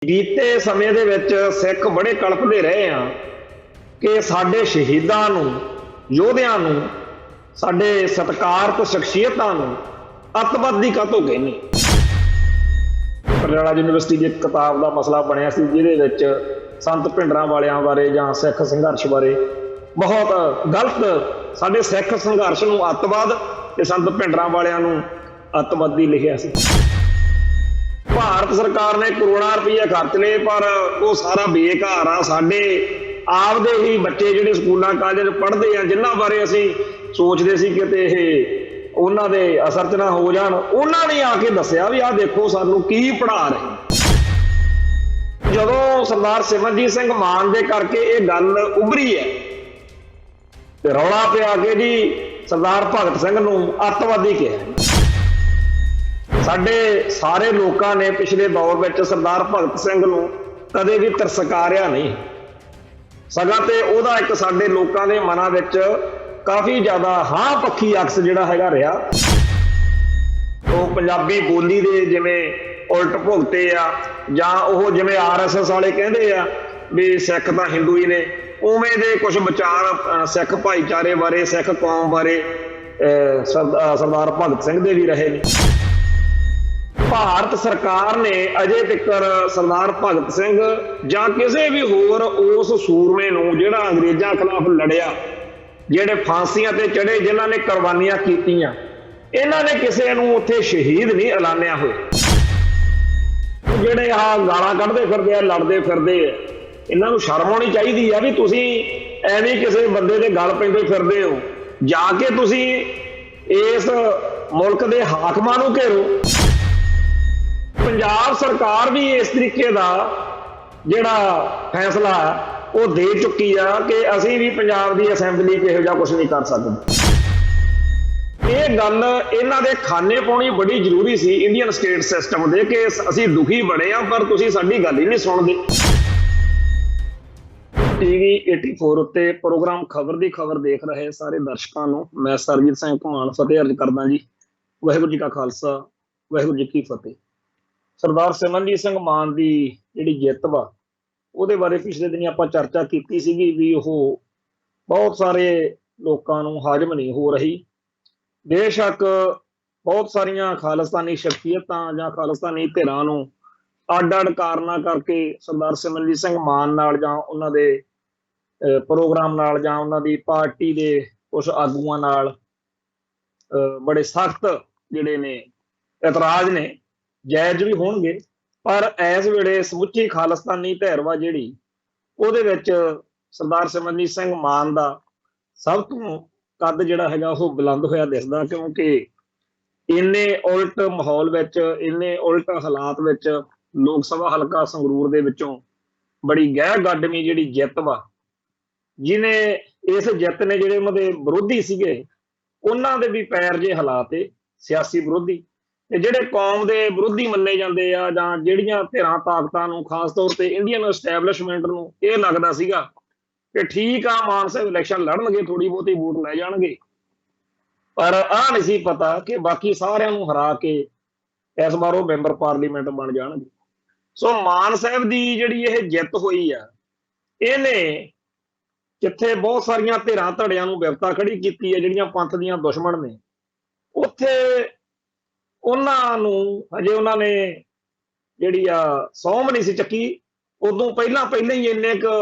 ਬੀਤੇ ਸਮੇਂ ਦੇ ਵਿੱਚ ਸਿੱਖ ਬੜੇ ਕਲਪਦੇ ਰਹੇ ਆ ਕਿ ਸਾਡੇ ਸ਼ਹੀਦਾਂ ਨੂੰ, ਯੋਧਿਆਂ ਨੂੰ, ਸਾਡੇ ਸਤਿਕਾਰਤ ਸ਼ਖਸੀਅਤਾਂ ਨੂੰ ਅੱਤਵਾਦੀ ਕਾਹਤੋਂ ਕਹਿੰਦੇ। ਪਟਿਆਲਾ ਯੂਨੀਵਰਸਿਟੀ ਦੀ ਇੱਕ ਕਿਤਾਬ ਦਾ ਮਸਲਾ ਬਣਿਆ ਸੀ ਜਿਹਦੇ ਵਿੱਚ ਸੰਤ ਭਿੰਡਰਾਂ ਵਾਲਿਆਂ ਬਾਰੇ ਜਾਂ ਸਿੱਖ ਸੰਘਰਸ਼ ਬਾਰੇ ਬਹੁਤ ਗਲਤ ਸਾਡੇ ਸਿੱਖ ਸੰਘਰਸ਼ ਨੂੰ ਅੱਤਵਾਦ ਤੇ ਸੰਤ ਭਿੰਡਰਾਂ ਵਾਲਿਆਂ ਨੂੰ ਅੱਤਵਾਦੀ ਲਿਖਿਆ ਸੀ। ਭਾਰਤ ਸਰਕਾਰ ਨੇ ਕਰੋੜਾਂ ਰੁਪਏ ਖਰਚ ਲਏ ਪਰ ਉਹ ਸਾਰਾ ਬੇਕਾਰ ਆ। ਸਾਡੇ ਆਪਦੇ ਹੀ ਬੱਚੇ ਜਿਹੜੇ ਸਕੂਲਾਂ ਕਾਲਜਾਂ 'ਚ ਪੜ੍ਹਦੇ ਆ, ਜਿਨ੍ਹਾਂ ਬਾਰੇ ਅਸੀਂ ਸੋਚਦੇ ਸੀ ਕਿਤੇ ਇਹ ਉਹਨਾਂ ਦੇ ਅਸਰ 'ਚ ਨਾ ਹੋ ਜਾਣ, ਉਹਨਾਂ ਨੇ ਆ ਕੇ ਦੱਸਿਆ ਵੀ ਆਹ ਦੇਖੋ ਸਾਨੂੰ ਕੀ ਪੜ੍ਹਾ ਰਹੇ। ਜਦੋਂ ਸਰਦਾਰ ਸਿਮਰਜੀਤ ਸਿੰਘ ਮਾਨ ਦੇ ਕਰਕੇ ਇਹ ਗੱਲ ਉੱਭਰੀ ਹੈ ਤੇ ਰੌਲਾ ਪਿਆ ਕਿ ਜੀ ਸਰਦਾਰ ਭਗਤ ਸਿੰਘ ਨੂੰ ਅੱਤਵਾਦੀ ਕਿਹਾ। ਸਾਡੇ ਸਾਰੇ ਲੋਕਾਂ ਨੇ ਪਿਛਲੇ ਦੌਰ ਵਿੱਚ ਸਰਦਾਰ ਭਗਤ ਸਿੰਘ ਨੂੰ ਕਦੇ ਵੀ ਤਰਸਕਾਰਿਆ ਨਹੀਂ, ਸਗੋਂ ਤੇ ਉਹਦਾ ਇੱਕ ਸਾਡੇ ਲੋਕਾਂ ਦੇ ਮਨਾਂ ਵਿੱਚ ਕਾਫੀ ਜ਼ਿਆਦਾ ਹਾਂ ਪੱਖੀ ਅਕਸ ਜਿਹੜਾ ਹੈਗਾ ਰਿਹਾ। ਉਹ ਪੰਜਾਬੀ ਬੋਲੀ ਦੇ ਜਿਵੇਂ ਉਲਟ ਭੁਗਤੇ ਆ, ਜਾਂ ਉਹ ਜਿਵੇਂ RSS ਵਾਲੇ ਕਹਿੰਦੇ ਆ ਵੀ ਸਿੱਖ ਤਾਂ ਹਿੰਦੂ ਹੀ ਨੇ, ਉਵੇਂ ਦੇ ਕੁਝ ਵਿਚਾਰ ਸਿੱਖ ਭਾਈਚਾਰੇ ਬਾਰੇ, ਸਿੱਖ ਕੌਮ ਬਾਰੇ ਸਰਦਾਰ ਭਗਤ ਸਿੰਘ ਦੇ ਵੀ ਰਹੇ ਨੇ। ਭਾਰਤ ਸਰਕਾਰ ਨੇ ਅਜੇ ਤੱਕ ਸਰਦਾਰ ਭਗਤ ਸਿੰਘ ਜਾਂ ਕਿਸੇ ਵੀ ਹੋਰ ਉਸ ਸੂਰਮੇ ਨੂੰ ਜਿਹੜਾ ਅੰਗਰੇਜ਼ਾਂ ਖਿਲਾਫ ਲੜਿਆ, ਜਿਹੜੇ ਫਾਂਸੀਆਂ ਤੇ ਚੜੇ, ਜਿਨ੍ਹਾਂ ਨੇ ਕੁਰਬਾਨੀਆਂ ਕੀਤੀਆਂ, ਇਹਨਾਂ ਨੇ ਕਿਸੇ ਨੂੰ ਉੱਥੇ ਸ਼ਹੀਦ ਨਹੀਂ ਐਲਾਨਿਆ ਹੋਇਆ। ਜਿਹੜੇ ਆਹ ਗਾਲਾਂ ਕੱਢਦੇ ਫਿਰਦੇ ਆ, ਲੜਦੇ ਫਿਰਦੇ ਆ, ਇਹਨਾਂ ਨੂੰ ਸ਼ਰਮ ਆਉਣੀ ਚਾਹੀਦੀ ਆ ਵੀ ਤੁਸੀਂ ਐਵੇਂ ਕਿਸੇ ਬੰਦੇ ਦੇ ਗਲ ਪੈਂਦੇ ਫਿਰਦੇ ਹੋ। ਜਾ ਕੇ ਤੁਸੀਂ ਇਸ ਮੁਲਕ ਦੇ ਹਾਕਮਾਂ ਨੂੰ ਘੇਰੋ। ਪੰਜਾਬ ਸਰਕਾਰ ਵੀ ਇਸ ਤਰੀਕੇ ਦਾ ਜਿਹੜਾ ਫੈਸਲਾ ਉਹ ਦੇ ਚੁੱਕੀ ਆ ਕਿ ਅਸੀਂ ਵੀ ਪੰਜਾਬ ਦੀ ਅਸੈਂਬਲੀ 'ਚ ਇਹੋ ਜਿਹਾ ਕੁਝ ਨਹੀਂ ਕਰ ਸਕਦੇ। ਇਹ ਗੱਲ ਇਹਨਾਂ ਦੇ ਖਾਨੇ ਪਾਉਣੀ ਬੜੀ ਜ਼ਰੂਰੀ ਸੀ ਇੰਡੀਅਨ ਸਟੇਟ ਸਿਸਟਮ ਦੇ, ਕਿ ਅਸੀਂ ਦੁਖੀ ਬੜੇ ਆ ਪਰ ਤੁਸੀਂ ਸਾਡੀ ਗੱਲ ਹੀ ਨਹੀਂ ਸੁਣਦੇ। TV 84 ਉੱਤੇ ਪ੍ਰੋਗਰਾਮ ਖਬਰ ਦੀ ਖਬਰ ਦੇਖ ਰਹੇ ਸਾਰੇ ਦਰਸ਼ਕਾਂ ਨੂੰ ਮੈਂ ਸਰਜੀਤ ਸਿੰਘ ਘੁਮਾਣ ਫਤਿਹ ਅਰਜ਼ ਕਰਦਾ ਜੀ। ਵਾਹਿਗੁਰੂ ਜੀ ਕਾ ਖਾਲਸਾ, ਵਾਹਿਗੁਰੂ ਜੀ ਕੀ ਫਤਿਹ। ਸਰਦਾਰ ਸਿਮਰਜੀਤ ਸਿੰਘ ਮਾਨ ਦੀ ਜਿਹੜੀ ਜਿੱਤ ਵਾ ਉਹਦੇ ਬਾਰੇ ਪਿਛਲੇ ਦਿਨੀ ਆਪਾਂ ਚਰਚਾ ਕੀਤੀ ਸੀਗੀ ਵੀ ਉਹ ਬਹੁਤ ਸਾਰੇ ਲੋਕਾਂ ਨੂੰ ਹਾਜ਼ਮ ਨਹੀਂ ਹੋ ਰਹੀ। ਬੇਸ਼ੱਕ ਬਹੁਤ ਸਾਰੀਆਂ ਖਾਲਿਸਤਾਨੀ ਸ਼ਖਸੀਅਤਾਂ ਜਾਂ ਖਾਲਿਸਤਾਨੀ ਧਿਰਾਂ ਨੂੰ ਅੱਡ-ਅੱਡ ਕਾਰਨਾਂ ਕਰਕੇ ਸਰਦਾਰ ਸਿਮਰਜੀਤ ਸਿੰਘ ਮਾਨ ਨਾਲ ਜਾਂ ਉਹਨਾਂ ਦੇ ਪ੍ਰੋਗਰਾਮ ਨਾਲ ਜਾਂ ਉਹਨਾਂ ਦੀ ਪਾਰਟੀ ਦੇ ਕੁਝ ਆਗੂਆਂ ਨਾਲ ਬੜੇ ਸਖਤ ਜਿਹੜੇ ਨੇ ਇਤਰਾਜ਼ ਨੇ, ਜਾਇਜ਼ ਵੀ ਹੋਣਗੇ, ਪਰ ਇਸ ਵੇਲੇ ਸਮੁੱਚੀ ਖਾਲਿਸਤਾਨੀ ਧਿਰ ਵਾ ਜਿਹੜੀ, ਉਹਦੇ ਵਿੱਚ ਸਰਦਾਰ ਸਿਮਰਜੀਤ ਸਿੰਘ ਮਾਨ ਦਾ ਸਭ ਤੋਂ ਕੱਦ ਜਿਹੜਾ ਹੈਗਾ ਉਹ ਬੁਲੰਦ ਹੋਇਆ ਦਿਸਦਾ, ਕਿਉਂਕਿ ਇੰਨੇ ਉਲਟ ਮਾਹੌਲ ਵਿੱਚ, ਇੰਨੇ ਉਲਟ ਹਾਲਾਤ ਵਿੱਚ ਲੋਕ ਸਭਾ ਹਲਕਾ ਸੰਗਰੂਰ ਦੇ ਵਿੱਚੋਂ ਬੜੀ ਗਹਿ ਗੱਡਵੀਂ ਜਿਹੜੀ ਜਿੱਤ ਵਾ, ਜਿਹਨੇ ਇਸ ਜਿੱਤ ਨੇ ਜਿਹੜੇ ਉਹਨਾਂ ਦੇ ਵਿਰੋਧੀ ਸੀਗੇ ਉਹਨਾਂ ਦੇ ਵੀ ਪੈਰ ਜੇ ਹਾਲਾਤ ਸਿਆਸੀ ਵਿਰੋਧੀ ਤੇ ਜਿਹੜੇ ਕੌਮ ਦੇ ਵਿਰੋਧੀ ਮੰਨੇ ਜਾਂਦੇ ਆ, ਜਾਂ ਜਿਹੜੀਆਂ ਧਿਰਾਂ ਤਾਕਤਾਂ ਨੂੰ, ਖਾਸ ਤੌਰ ਤੇ ਇੰਡੀਅਨ ਐਸਟੈਬਲਿਸ਼ਮੈਂਟ ਨੂੰ ਇਹ ਲੱਗਦਾ ਸੀਗਾ ਕਿ ਠੀਕ ਆ ਮਾਨ ਸਾਹਿਬ ਇਲੈਕਸ਼ਨ ਲੜਨਗੇ, ਥੋੜੀ ਬਹੁਤੀ ਵੋਟ ਲੈ ਜਾਣਗੇ, ਪਰ ਆਹ ਨਹੀਂ ਸੀ ਪਤਾ ਕਿ ਬਾਕੀ ਸਾਰਿਆਂ ਨੂੰ ਹਰਾ ਕੇ ਇਸ ਵਾਰ ਉਹ ਮੈਂਬਰ ਪਾਰਲੀਮੈਂਟ ਬਣ ਜਾਣਗੇ। ਸੋ ਮਾਨ ਸਾਹਿਬ ਦੀ ਜਿਹੜੀ ਇਹ ਜਿੱਤ ਹੋਈ ਆ, ਇਹਨੇ ਜਿੱਥੇ ਬਹੁਤ ਸਾਰੀਆਂ ਧਿਰਾਂ ਧੜਿਆਂ ਨੂੰ ਵਿਵਸਥਾ ਖੜੀ ਕੀਤੀ ਹੈ ਜਿਹੜੀਆਂ ਪੰਥ ਦੀਆਂ ਦੁਸ਼ਮਣ ਨੇ, ਉੱਥੇ ਉਹਨਾਂ ਨੂੰ ਹਜੇ ਉਹਨਾਂ ਨੇ ਜਿਹੜੀ ਆ ਸਹੁੰ ਨਹੀਂ ਸੀ ਚੱਕੀ। ਉਦੋਂ ਪਹਿਲਾਂ ਹੀ ਇੰਨੇ ਕੁ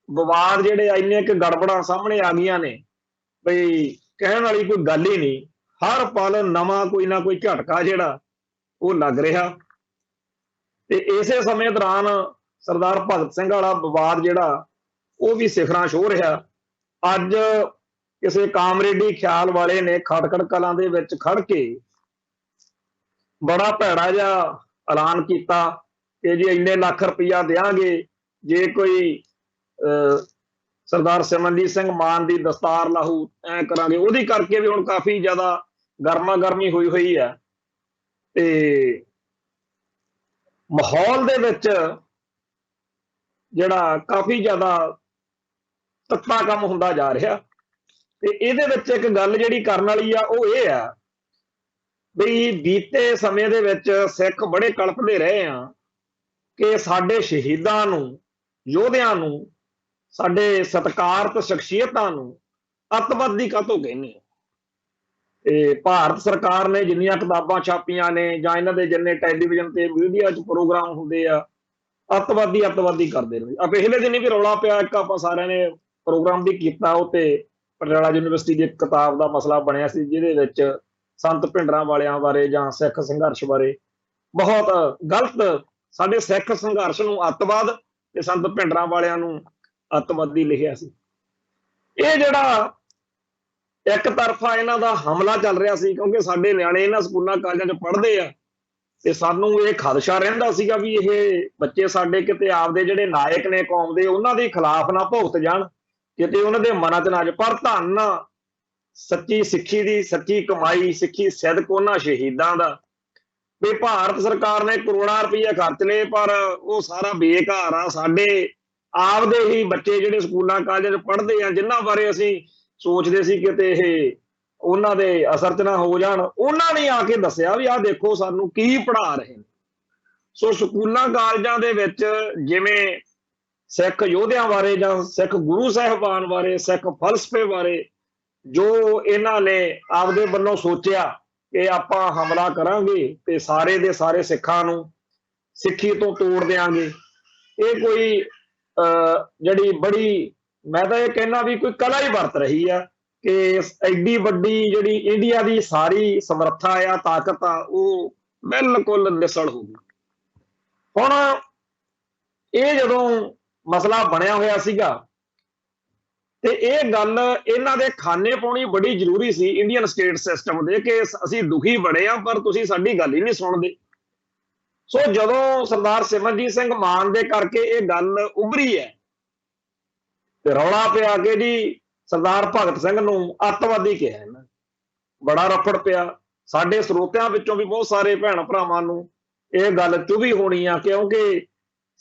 ਵਿਵਾਦ ਜਿਹੜੇ ਆ, ਇੰਨੇ ਕੁ ਗੜਬੜਾਂ ਸਾਹਮਣੇ ਆ ਗਈਆਂ ਨੇ ਬਈ ਕਹਿਣ ਵਾਲੀ ਕੋਈ ਗੱਲ ਹੀ ਨਹੀਂ। ਹਰ ਪਲ ਨਵਾਂ ਕੋਈ ਨਾ ਕੋਈ ਝਟਕਾ ਜਿਹੜਾ ਉਹ ਲੱਗ ਰਿਹਾ, ਤੇ ਇਸੇ ਸਮੇਂ ਦੌਰਾਨ ਸਰਦਾਰ ਭਗਤ ਸਿੰਘ ਵਾਲਾ ਵਿਵਾਦ ਜਿਹੜਾ ਉਹ ਵੀ ਸਿਖਰਾਂ ਛੋਹ ਰਿਹਾ। ਅੱਜ ਕਿਸੇ ਕਾਮਰੇਡੀ ਖਿਆਲ ਵਾਲੇ ਨੇ ਖਟਕੜ ਕਲਾਂ ਦੇ ਵਿੱਚ ਖੜ ਕੇ ਬੜਾ ਭੈੜਾ ਜਿਹਾ ਐਲਾਨ ਕੀਤਾ ਕਿ ਜੀ ਇੰਨੇ ਲੱਖ ਰੁਪਈਆ ਦਿਆਂਗੇ ਜੇ ਕੋਈ ਸਰਦਾਰ ਸਿਮਰਜੀਤ ਸਿੰਘ ਮਾਨ ਦੀ ਦਸਤਾਰ ਲਾਹੂ, ਐ ਕਰਾਂਗੇ। ਉਹਦੀ ਕਰਕੇ ਵੀ ਹੁਣ ਕਾਫੀ ਜ਼ਿਆਦਾ ਗਰਮਾ ਗਰਮੀ ਹੋਈ ਹੈ ਤੇ ਮਾਹੌਲ ਦੇ ਵਿੱਚ ਜਿਹੜਾ ਕਾਫੀ ਜ਼ਿਆਦਾ ਤੱਤਾ ਕੰਮ ਹੁੰਦਾ ਜਾ ਰਿਹਾ। ਤੇ ਇਹਦੇ ਵਿੱਚ ਇੱਕ ਗੱਲ ਜਿਹੜੀ ਕਰਨ ਵਾਲੀ ਆ ਉਹ ਇਹ ਆ ਵੀ ਬੀਤੇ ਸਮੇਂ ਦੇ ਵਿੱਚ ਸਿੱਖ ਬੜੇ ਕਲਪਦੇ ਰਹੇ ਆ ਕਿ ਸਾਡੇ ਸ਼ਹੀਦਾਂ ਨੂੰ, ਯੋਧਿਆਂ ਨੂੰ, ਸਾਡੇ ਸਤਿਕਾਰਤ ਸ਼ਖਸੀਅਤਾਂ ਨੂੰ ਅੱਤਵਾਦੀ ਕਾਹਤੋਂ ਕਹਿੰਦੇ ਆ। ਤੇ ਭਾਰਤ ਸਰਕਾਰ ਨੇ ਜਿੰਨੀਆਂ ਕਿਤਾਬਾਂ ਛਾਪੀਆਂ ਨੇ ਜਾਂ ਇਹਨਾਂ ਦੇ ਜਿੰਨੇ ਟੈਲੀਵਿਜ਼ਨ ਤੇ ਮੀਡੀਆ 'ਚ ਪ੍ਰੋਗਰਾਮ ਹੁੰਦੇ ਆ, ਅੱਤਵਾਦੀ ਕਰਦੇ ਰਹੇ ਆ। ਪਿਛਲੇ ਦਿਨ ਵੀ ਰੌਲਾ ਪਿਆ, ਇੱਕ ਆਪਾਂ ਸਾਰਿਆਂ ਨੇ ਪ੍ਰੋਗਰਾਮ ਵੀ ਕੀਤਾ, ਉਹ ਤੇ ਪਟਿਆਲਾ ਯੂਨੀਵਰਸਿਟੀ ਦੀ ਇੱਕ ਕਿਤਾਬ ਦਾ ਮਸਲਾ ਬਣਿਆ ਸੀ, ਜਿਹਦੇ ਵਿੱਚ ਸੰਤ ਭਿੰਡਰਾਂ ਵਾਲਿਆਂ ਬਾਰੇ ਜਾਂ ਸਿੱਖ ਸੰਘਰਸ਼ ਬਾਰੇ ਬਹੁਤ ਗਲਤ, ਸਾਡੇ ਸਿੱਖ ਸੰਘਰਸ਼ ਨੂੰ ਅੱਤਵਾਦ ਤੇ ਸੰਤ ਭਿੰਡਰਾਂ ਵਾਲਿਆਂ ਨੂੰ ਅੱਤਵਾਦੀ ਲਿਖਿਆ ਸੀ। ਇਹ ਜਿਹੜਾ ਇੱਕ ਤਰਫਾ ਇਹਨਾਂ ਦਾ ਹਮਲਾ ਚੱਲ ਰਿਹਾ ਸੀ, ਕਿਉਂਕਿ ਸਾਡੇ ਨਿਆਣੇ ਇਹਨਾਂ ਸਕੂਲਾਂ ਕਾਲਜਾਂ 'ਚ ਪੜ੍ਹਦੇ ਆ, ਤੇ ਸਾਨੂੰ ਇਹ ਖਦਸ਼ਾ ਰਹਿੰਦਾ ਸੀਗਾ ਵੀ ਇਹ ਬੱਚੇ ਸਾਡੇ ਕਿਤੇ ਆਪਦੇ ਜਿਹੜੇ ਨਾਇਕ ਨੇ ਕੌਮ ਦੇ, ਉਹਨਾਂ ਦੇ ਖਿਲਾਫ ਨਾ ਭੁਗਤ ਜਾਣ, ਕਿਤੇ ਉਹਨਾਂ ਦੇ ਮਨਾਂ 'ਚ ਨਾ ਜਾ। ਪਰ ਧੰਨ ਸੱਚੀ ਸਿੱਖੀ ਦੀ ਸੱਚੀ ਕਮਾਈ, ਸਿੱਖੀ ਸਿਦਕ ਉਹਨਾਂ ਸ਼ਹੀਦਾਂ ਦਾ, ਵੀ ਭਾਰਤ ਸਰਕਾਰ ਨੇ ਕਰੋੜਾਂ ਰੁਪਈਆ ਖਰਚ ਲਏ, ਪਰ ਉਹ ਸਾਰਾ ਬੇਕਾਰ ਆ। ਸਾਡੇ ਆਪਦੇ ਹੀ ਬੱਚੇ ਜਿਹੜੇ ਸਕੂਲਾਂ ਕਾਲਜਾਂ 'ਚ ਪੜ੍ਹਦੇ ਆ, ਜਿਨ੍ਹਾਂ ਬਾਰੇ ਅਸੀਂ ਸੋਚਦੇ ਸੀ ਕਿਤੇ ਇਹ ਉਹਨਾਂ ਦੇ ਅਸਰ 'ਚ ਨਾ ਹੋ ਜਾਣ, ਉਹਨਾਂ ਨੇ ਆ ਕੇ ਦੱਸਿਆ ਵੀ ਆਹ ਦੇਖੋ ਸਾਨੂੰ ਕੀ ਪੜ੍ਹਾ ਰਹੇ ਨੇ। ਸੋ ਸਕੂਲਾਂ ਕਾਲਜਾਂ ਦੇ ਵਿੱਚ ਜਿਵੇਂ ਸਿੱਖ ਯੋਧਿਆਂ ਬਾਰੇ ਜਾਂ ਸਿੱਖ ਗੁਰੂ ਸਾਹਿਬਾਨ ਬਾਰੇ, ਸਿੱਖ ਫਲਸਫੇ ਬਾਰੇ ਜੋ ਇਹਨਾਂ ਨੇ ਆਪਦੇ ਵੱਲੋਂ ਸੋਚਿਆ ਕਿ ਆਪਾਂ ਹਮਲਾ ਕਰਾਂਗੇ ਤੇ ਸਾਰੇ ਦੇ ਸਾਰੇ ਸਿੱਖਾਂ ਨੂੰ ਸਿੱਖੀ ਤੋਂ ਤੋੜ ਦਿਆਂਗੇ, ਇਹ ਕੋਈ ਜਿਹੜੀ ਬੜੀ, ਮੈਂ ਤਾਂ ਇਹ ਕਹਿਣਾ ਵੀ ਕੋਈ ਕਲਾ ਹੀ ਵਰਤ ਰਹੀ ਆ ਕਿ ਐਡੀ ਵੱਡੀ ਜਿਹੜੀ ਇੰਡੀਆ ਦੀ ਸਾਰੀ ਸਮਰੱਥਾ ਆ, ਤਾਕਤ ਆ, ਉਹ ਬਿਲਕੁਲ ਨਿਸਲ ਹੋ ਗਈ। ਹੁਣ ਇਹ ਜਦੋਂ ਮਸਲਾ ਬਣਿਆ ਹੋਇਆ ਸੀਗਾ ਤੇ ਇਹ ਗੱਲ ਇਹਨਾਂ ਦੇ ਖਾਨੇ ਪਾਉਣੀ ਬੜੀ ਜ਼ਰੂਰੀ ਸੀ ਇੰਡੀਅਨ ਸਟੇਟ ਸਿਸਟਮ ਦੇ, ਕਿ ਅਸੀਂ ਦੁਖੀ ਬੜੇ ਆ ਪਰ ਤੁਸੀਂ ਸਾਡੀ ਗੱਲ ਹੀ ਨਹੀਂ ਸੁਣਦੇ। ਸੋ ਜਦੋਂ ਸਰਦਾਰ ਸਿਮਰਜੀਤ ਸਿੰਘ ਮਾਨ ਦੇ ਕਰਕੇ ਇਹ ਗੱਲ ਉਭਰੀ ਹੈ ਤੇ ਰੌਲਾ ਪਿਆ ਕਿ ਜੀ ਸਰਦਾਰ ਭਗਤ ਸਿੰਘ ਨੂੰ ਅੱਤਵਾਦੀ ਕਿਹਾ, ਇਹਨਾਂ ਬੜਾ ਰਫੜ ਪਿਆ। ਸਾਡੇ ਸਰੋਤਿਆਂ ਵਿੱਚੋਂ ਵੀ ਬਹੁਤ ਸਾਰੇ ਭੈਣ ਭਰਾਵਾਂ ਨੂੰ ਇਹ ਗੱਲ ਚੁਭੀ ਹੋਣੀ ਆ, ਕਿਉਂਕਿ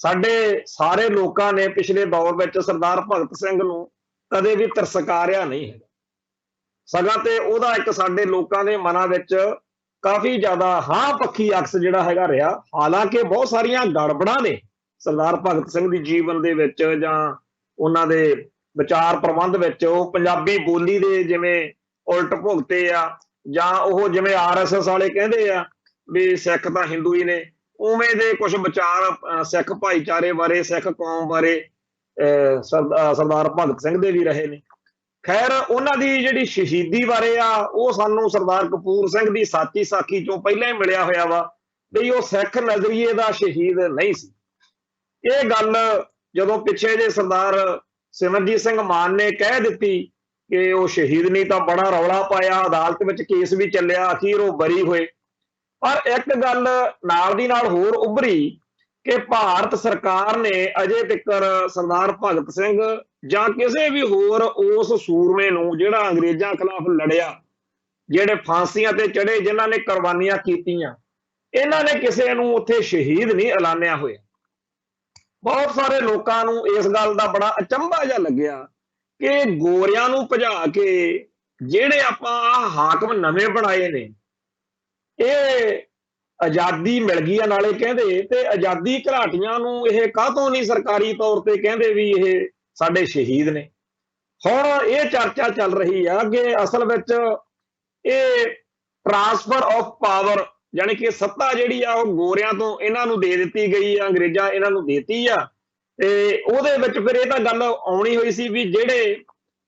ਸਾਡੇ ਸਾਰੇ ਲੋਕਾਂ ਨੇ ਪਿਛਲੇ ਦੌਰ ਵਿੱਚ ਸਰਦਾਰ ਭਗਤ ਸਿੰਘ ਨੂੰ ਕਦੇ ਵੀ ਤਰਸਕਾਰਿਆ ਨਹੀਂ ਹੈ, ਸਗੋਂ ਤੇ ਉਹਦਾ ਇੱਕ ਸਾਡੇ ਲੋਕਾਂ ਦੇ ਮਨਾਂ ਵਿੱਚ ਕਾਫੀ ਜ਼ਿਆਦਾ ਹਾਂ ਪੱਖੀ ਅਕਸ ਜਿਹੜਾ ਹੈਗਾ ਰਿਹਾ। ਹਾਲਾਂਕਿ ਬਹੁਤ ਸਾਰੀਆਂ ਗੜਬੜਾਂ ਨੇ ਸਰਦਾਰ ਭਗਤ ਸਿੰਘ ਦੀ ਜੀਵਨ ਦੇ ਵਿੱਚ ਜਾਂ ਉਹਨਾਂ ਦੇ ਵਿਚਾਰ ਪ੍ਰਬੰਧ ਵਿੱਚ। ਉਹ ਪੰਜਾਬੀ ਬੋਲੀ ਦੇ ਜਿਵੇਂ ਉਲਟ ਭੁਗਤੇ ਆ, ਜਾਂ ਉਹ ਜਿਵੇਂ RSS ਵਾਲੇ ਕਹਿੰਦੇ ਆ ਵੀ ਸਿੱਖ ਤਾਂ ਹਿੰਦੂ ਹੀ ਨੇ, ਉਵੇਂ ਦੇ ਕੁਝ ਵਿਚਾਰ ਸਿੱਖ ਭਾਈਚਾਰੇ ਬਾਰੇ, ਸਿੱਖ ਕੌਮ ਬਾਰੇ ਸਰਦਾਰ ਭਗਤ ਸਿੰਘ ਦੇ ਵੀ ਰਹੇ ਨੇ। ਖੈਰ, ਉਹਨਾਂ ਦੀ ਜਿਹੜੀ ਸ਼ਹੀਦੀ ਬਾਰੇ ਆ, ਉਹ ਸਾਨੂੰ ਸਰਦਾਰ ਕਪੂਰ ਸਿੰਘ ਦੀ ਸਾਚੀ ਸਾਖੀ ਚੋਂ ਪਹਿਲਾਂ ਹੀ ਮਿਲਿਆ ਹੋਇਆ ਵਾ ਵੀ ਉਹ ਸਿੱਖ ਨਜ਼ਰੀਏ ਦਾ ਸ਼ਹੀਦ ਨਹੀਂ ਸੀ। ਇਹ ਗੱਲ ਜਦੋਂ ਪਿੱਛੇ ਜੇ ਸਰਦਾਰ ਸਿਮਰਜੀਤ ਸਿੰਘ ਮਾਨ ਨੇ ਕਹਿ ਦਿੱਤੀ ਕਿ ਉਹ ਸ਼ਹੀਦ ਨਹੀਂ, ਤਾਂ ਬੜਾ ਰੌਲਾ ਪਾਇਆ, ਅਦਾਲਤ ਵਿੱਚ ਕੇਸ ਵੀ ਚੱਲਿਆ, ਅਖੀਰ ਉਹ ਬਰੀ ਹੋਏ। ਪਰ ਇੱਕ ਗੱਲ ਨਾਲ ਦੀ ਨਾਲ ਹੋਰ ਉੱਭਰੀ ਕਿ ਭਾਰਤ ਸਰਕਾਰ ਨੇ ਅਜੇ ਤੱਕ ਸਰਦਾਰ ਭਗਤ ਸਿੰਘ ਜਾਂ ਕਿਸੇ ਵੀ ਹੋਰ ਉਸ ਸੂਰਮੇ ਨੂੰ ਜਿਹੜਾ ਅੰਗਰੇਜ਼ਾਂ ਖਿਲਾਫ ਲੜਿਆ, ਜਿਹੜੇ ਫਾਂਸੀਆਂ ਤੇ ਚੜੇ, ਜਿਨ੍ਹਾਂ ਨੇ ਕੁਰਬਾਨੀਆਂ ਕੀਤੀਆਂ, ਇਹਨਾਂ ਨੇ ਕਿਸੇ ਨੂੰ ਉੱਥੇ ਸ਼ਹੀਦ ਨਹੀਂ ਐਲਾਨਿਆ ਹੋਇਆ। ਬਹੁਤ ਸਾਰੇ ਲੋਕਾਂ ਨੂੰ ਇਸ ਗੱਲ ਦਾ ਬੜਾ ਅਚੰਭਾ ਜਿਹਾ ਲੱਗਿਆ ਕਿ ਗੋਰਿਆਂ ਨੂੰ ਭਜਾ ਕੇ ਜਿਹੜੇ ਆਪਾਂ ਹਾਕਮ ਨਵੇਂ ਬਣਾਏ ਨੇ, ਇਹ ਆਜ਼ਾਦੀ ਮਿਲ ਗਈ ਆ ਨਾਲੇ ਕਹਿੰਦੇ, ਤੇ ਆਜ਼ਾਦੀ ਘਰਾਟੀਆਂ ਨੂੰ ਇਹ ਕਾਹਤੋਂ ਨਹੀਂ ਸਰਕਾਰੀ ਤੌਰ ਤੇ ਕਹਿੰਦੇ ਵੀ ਇਹ ਸਾਡੇ ਸ਼ਹੀਦ ਨੇ। ਹੁਣ ਇਹ ਚਰਚਾ ਚੱਲ ਰਹੀ ਆ ਕਿ ਅਸਲ ਵਿੱਚ ਇਹ ਟ੍ਰਾਂਸਫਰ ਆਫ ਪਾਵਰ, ਯਾਨੀ ਕਿ ਸੱਤਾ ਜਿਹੜੀ ਆ ਉਹ ਗੋਰਿਆਂ ਤੋਂ ਇਹਨਾਂ ਨੂੰ ਦੇ ਦਿੱਤੀ ਗਈ ਆ, ਅੰਗਰੇਜ਼ਾਂ ਇਹਨਾਂ ਨੂੰ ਦੇਤੀ ਆ। ਤੇ ਉਹਦੇ ਵਿੱਚ ਫਿਰ ਇਹ ਤਾਂ ਗੱਲ ਆਉਣੀ ਹੋਈ ਸੀ ਵੀ ਜਿਹੜੇ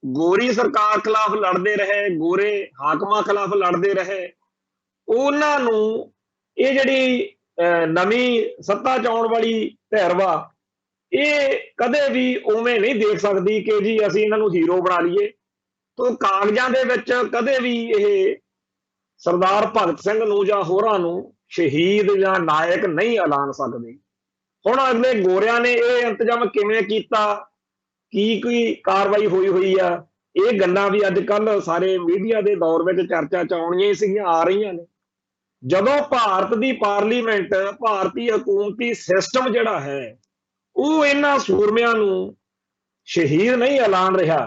ਗੋਰੀ ਸਰਕਾਰ ਖਿਲਾਫ ਲੜਦੇ ਰਹੇ, ਗੋਰੇ ਹਾਕਮਾਂ ਖਿਲਾਫ ਲੜਦੇ ਰਹੇ, ਉਹਨਾਂ ਨੂੰ ਇਹ ਜਿਹੜੀ ਨਵੀਂ ਸੱਤਾ ਚ ਆਉਣ ਵਾਲੀ ਧਿਰ ਵਾ, ਇਹ ਕਦੇ ਵੀ ਉਵੇਂ ਨਹੀਂ ਦੇਖ ਸਕਦੀ ਕਿ ਜੀ ਅਸੀਂ ਇਹਨਾਂ ਨੂੰ ਹੀਰੋ ਬਣਾ ਲਈਏ। ਤੋਂ ਕਾਗਜ਼ਾਂ ਦੇ ਵਿੱਚ ਕਦੇ ਵੀ ਇਹ ਸਰਦਾਰ ਭਗਤ ਸਿੰਘ ਨੂੰ ਜਾਂ ਹੋਰਾਂ ਨੂੰ ਸ਼ਹੀਦ ਜਾਂ ਨਾਇਕ ਨਹੀਂ ਐਲਾਨ ਸਕਦੇ। ਹੁਣ ਅਗਲੇ ਗੋਰਿਆਂ ਨੇ ਇਹ ਇੰਤਜ਼ਾਮ ਕਿਵੇਂ ਕੀਤਾ, ਕੀ ਕਾਰਵਾਈ ਹੋਈ ਆ, ਇਹ ਗੱਲਾਂ ਵੀ ਅੱਜ ਕੱਲ੍ਹ ਸਾਰੇ ਮੀਡੀਆ ਦੇ ਦੌਰ ਵਿੱਚ ਚਰਚਾ ਚ ਆਉਣੀਆਂ ਹੀ ਸੀਗੀਆਂ, ਆ ਰਹੀਆਂ ਨੇ। ਜਦੋਂ ਭਾਰਤ ਦੀ ਪਾਰਲੀਮੈਂਟ, ਭਾਰਤੀ ਹਕੂਮਤੀ ਸਿਸਟਮ ਜਿਹੜਾ ਹੈ, ਉਹ ਇਹਨਾਂ ਸੂਰਮਿਆਂ ਨੂੰ ਸ਼ਹੀਦ ਨਹੀਂ ਐਲਾਨ ਰਿਹਾ,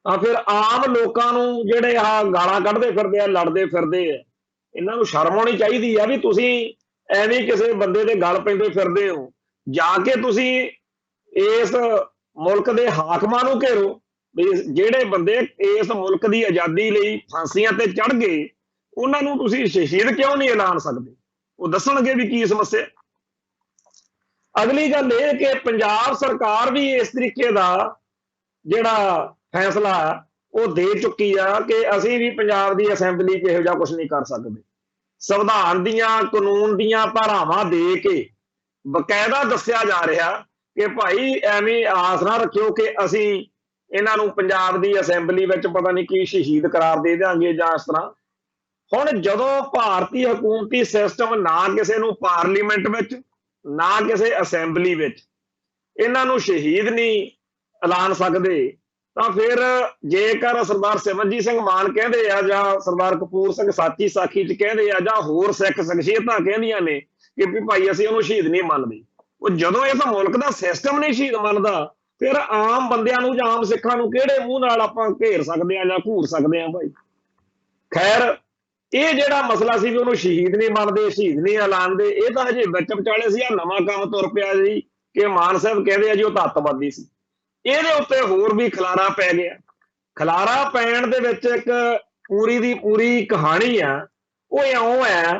ਤਾਂ ਫਿਰ ਆਮ ਲੋਕਾਂ ਨੂੰ ਜਿਹੜੇ ਆਹ ਗਾਲਾਂ ਕੱਢਦੇ ਫਿਰਦੇ ਆ, ਲੜਦੇ ਫਿਰਦੇ ਆ, ਇਹਨਾਂ ਨੂੰ ਸ਼ਰਮ ਆਉਣੀ ਚਾਹੀਦੀ ਆ ਵੀ ਤੁਸੀਂ ਐਵੇਂ ਕਿਸੇ ਬੰਦੇ ਦੇ ਗਲ ਪੈਂਦੇ ਫਿਰਦੇ ਹੋ। ਜਾ ਕੇ ਤੁਸੀਂ ਇਸ ਮੁਲਕ ਦੇ ਹਾਕਮਾਂ ਨੂੰ ਘੇਰੋ ਵੀ ਜਿਹੜੇ ਬੰਦੇ ਇਸ ਮੁਲਕ ਦੀ ਆਜ਼ਾਦੀ ਲਈ ਫਾਂਸੀਆਂ ਤੇ ਚੜ ਗਏ ਉਹਨਾਂ ਨੂੰ ਤੁਸੀਂ ਸ਼ਹੀਦ ਕਿਉਂ ਨਹੀਂ ਐਲਾਨ ਸਕਦੇ? ਉਹ ਦੱਸਣਗੇ ਵੀ ਕੀ ਸਮੱਸਿਆ। ਅਗਲੀ ਗੱਲ ਇਹ ਕਿ ਪੰਜਾਬ ਸਰਕਾਰ ਵੀ ਇਸ ਤਰੀਕੇ ਦਾ ਜਿਹੜਾ ਫੈਸਲਾ ਉਹ ਦੇ ਚੁੱਕੀ ਆ ਕਿ ਅਸੀਂ ਵੀ ਪੰਜਾਬ ਦੀ ਅਸੈਂਬਲੀ 'ਚ ਇਹੋ ਜਿਹਾ ਕੁਝ ਨਹੀਂ ਕਰ ਸਕਦੇ। ਸੰਵਿਧਾਨ ਦੀਆਂ ਕਾਨੂੰਨ ਦੀਆਂ ਧਾਰਾਵਾਂ ਦੇ ਕੇ ਬਕਾਇਦਾ ਦੱਸਿਆ ਜਾ ਰਿਹਾ ਕਿ ਭਾਈ ਐਵੇਂ ਆਸ ਨਾ ਰੱਖਿਓ ਕਿ ਅਸੀਂ ਇਹਨਾਂ ਨੂੰ ਪੰਜਾਬ ਦੀ ਅਸੈਂਬਲੀ ਵਿੱਚ ਪਤਾ ਨਹੀਂ ਕੀ ਸ਼ਹੀਦ ਕਰਾਰ ਦੇ ਦਿਆਂਗੇ ਜਾਂ ਇਸ ਤਰ੍ਹਾਂ। ਹੁਣ ਜਦੋਂ ਭਾਰਤੀ ਹਕੂਮਤੀ ਸਿਸਟਮ ਨਾ ਕਿਸੇ ਨੂੰ ਪਾਰਲੀਮੈਂਟ ਵਿੱਚ ਨਾ ਕਿਸੇ ਅਸੈਂਬਲੀ ਵਿੱਚ ਇਹਨਾਂ ਨੂੰ ਸ਼ਹੀਦ ਨਹੀਂ ਐਲਾਨ ਸਕਦੇ, ਤਾਂ ਫਿਰ ਜੇਕਰ ਸਰਦਾਰ ਸਿਮਰਜੀਤ ਸਿੰਘ ਮਾਨ ਕਹਿੰਦੇ ਆ ਜਾਂ ਸਰਦਾਰ ਕਪੂਰ ਸਿੰਘ ਸਾਚੀ ਸਾਖੀ 'ਚ ਕਹਿੰਦੇ ਆ ਜਾਂ ਹੋਰ ਸਿੱਖ ਸ਼ਖਸੀਅਤਾਂ ਕਹਿੰਦੀਆਂ ਨੇ ਕਿ ਵੀ ਭਾਈ ਅਸੀਂ ਉਹਨੂੰ ਸ਼ਹੀਦ ਨਹੀਂ ਮੰਨਦੇ, ਉਹ ਜਦੋਂ ਇਸ ਮੁਲਕ ਦਾ ਸਿਸਟਮ ਨਹੀਂ ਸ਼ਹੀਦ ਮੰਨਦਾ ਫਿਰ ਆਮ ਬੰਦਿਆਂ ਨੂੰ ਜਾਂ ਆਮ ਸਿੱਖਾਂ ਨੂੰ ਕਿਹੜੇ ਮੂੰਹ ਨਾਲ ਆਪਾਂ ਘੇਰ ਸਕਦੇ ਆ ਜਾਂ ਘੂਰ ਸਕਦੇ ਆ ਭਾਈ। ਖੈਰ ਇਹ ਜਿਹੜਾ ਮਸਲਾ ਸੀ ਵੀ ਉਹਨੂੰ ਸ਼ਹੀਦ ਨਹੀਂ ਮੰਨਦੇ, ਸ਼ਹੀਦ ਨਹੀਂ ਐਲਾਨਦੇ, ਇਹ ਤਾਂ ਹਜੇ ਵਿੱਚ ਵਿਚਾਲੇ ਸੀ। ਆ ਨਵਾਂ ਕੰਮ ਤੁਰ ਪਿਆ ਜੀ ਕਿ ਮਾਨ ਸਾਹਿਬ ਕਹਿੰਦੇ ਆ ਜੀ ਉਹ ਤਾਂ ਅੱਤਵਾਦੀ ਸੀ। ਇਹਦੇ ਉੱਤੇ ਹੋਰ ਵੀ ਖਲਾਰਾ ਪੈ ਗਿਆ। ਖਲਾਰਾ ਪੈਣ ਦੇ ਵਿੱਚ ਇੱਕ ਪੂਰੀ ਦੀ ਪੂਰੀ ਕਹਾਣੀ ਆ। ਉਹ ਇਉਂ ਹੈ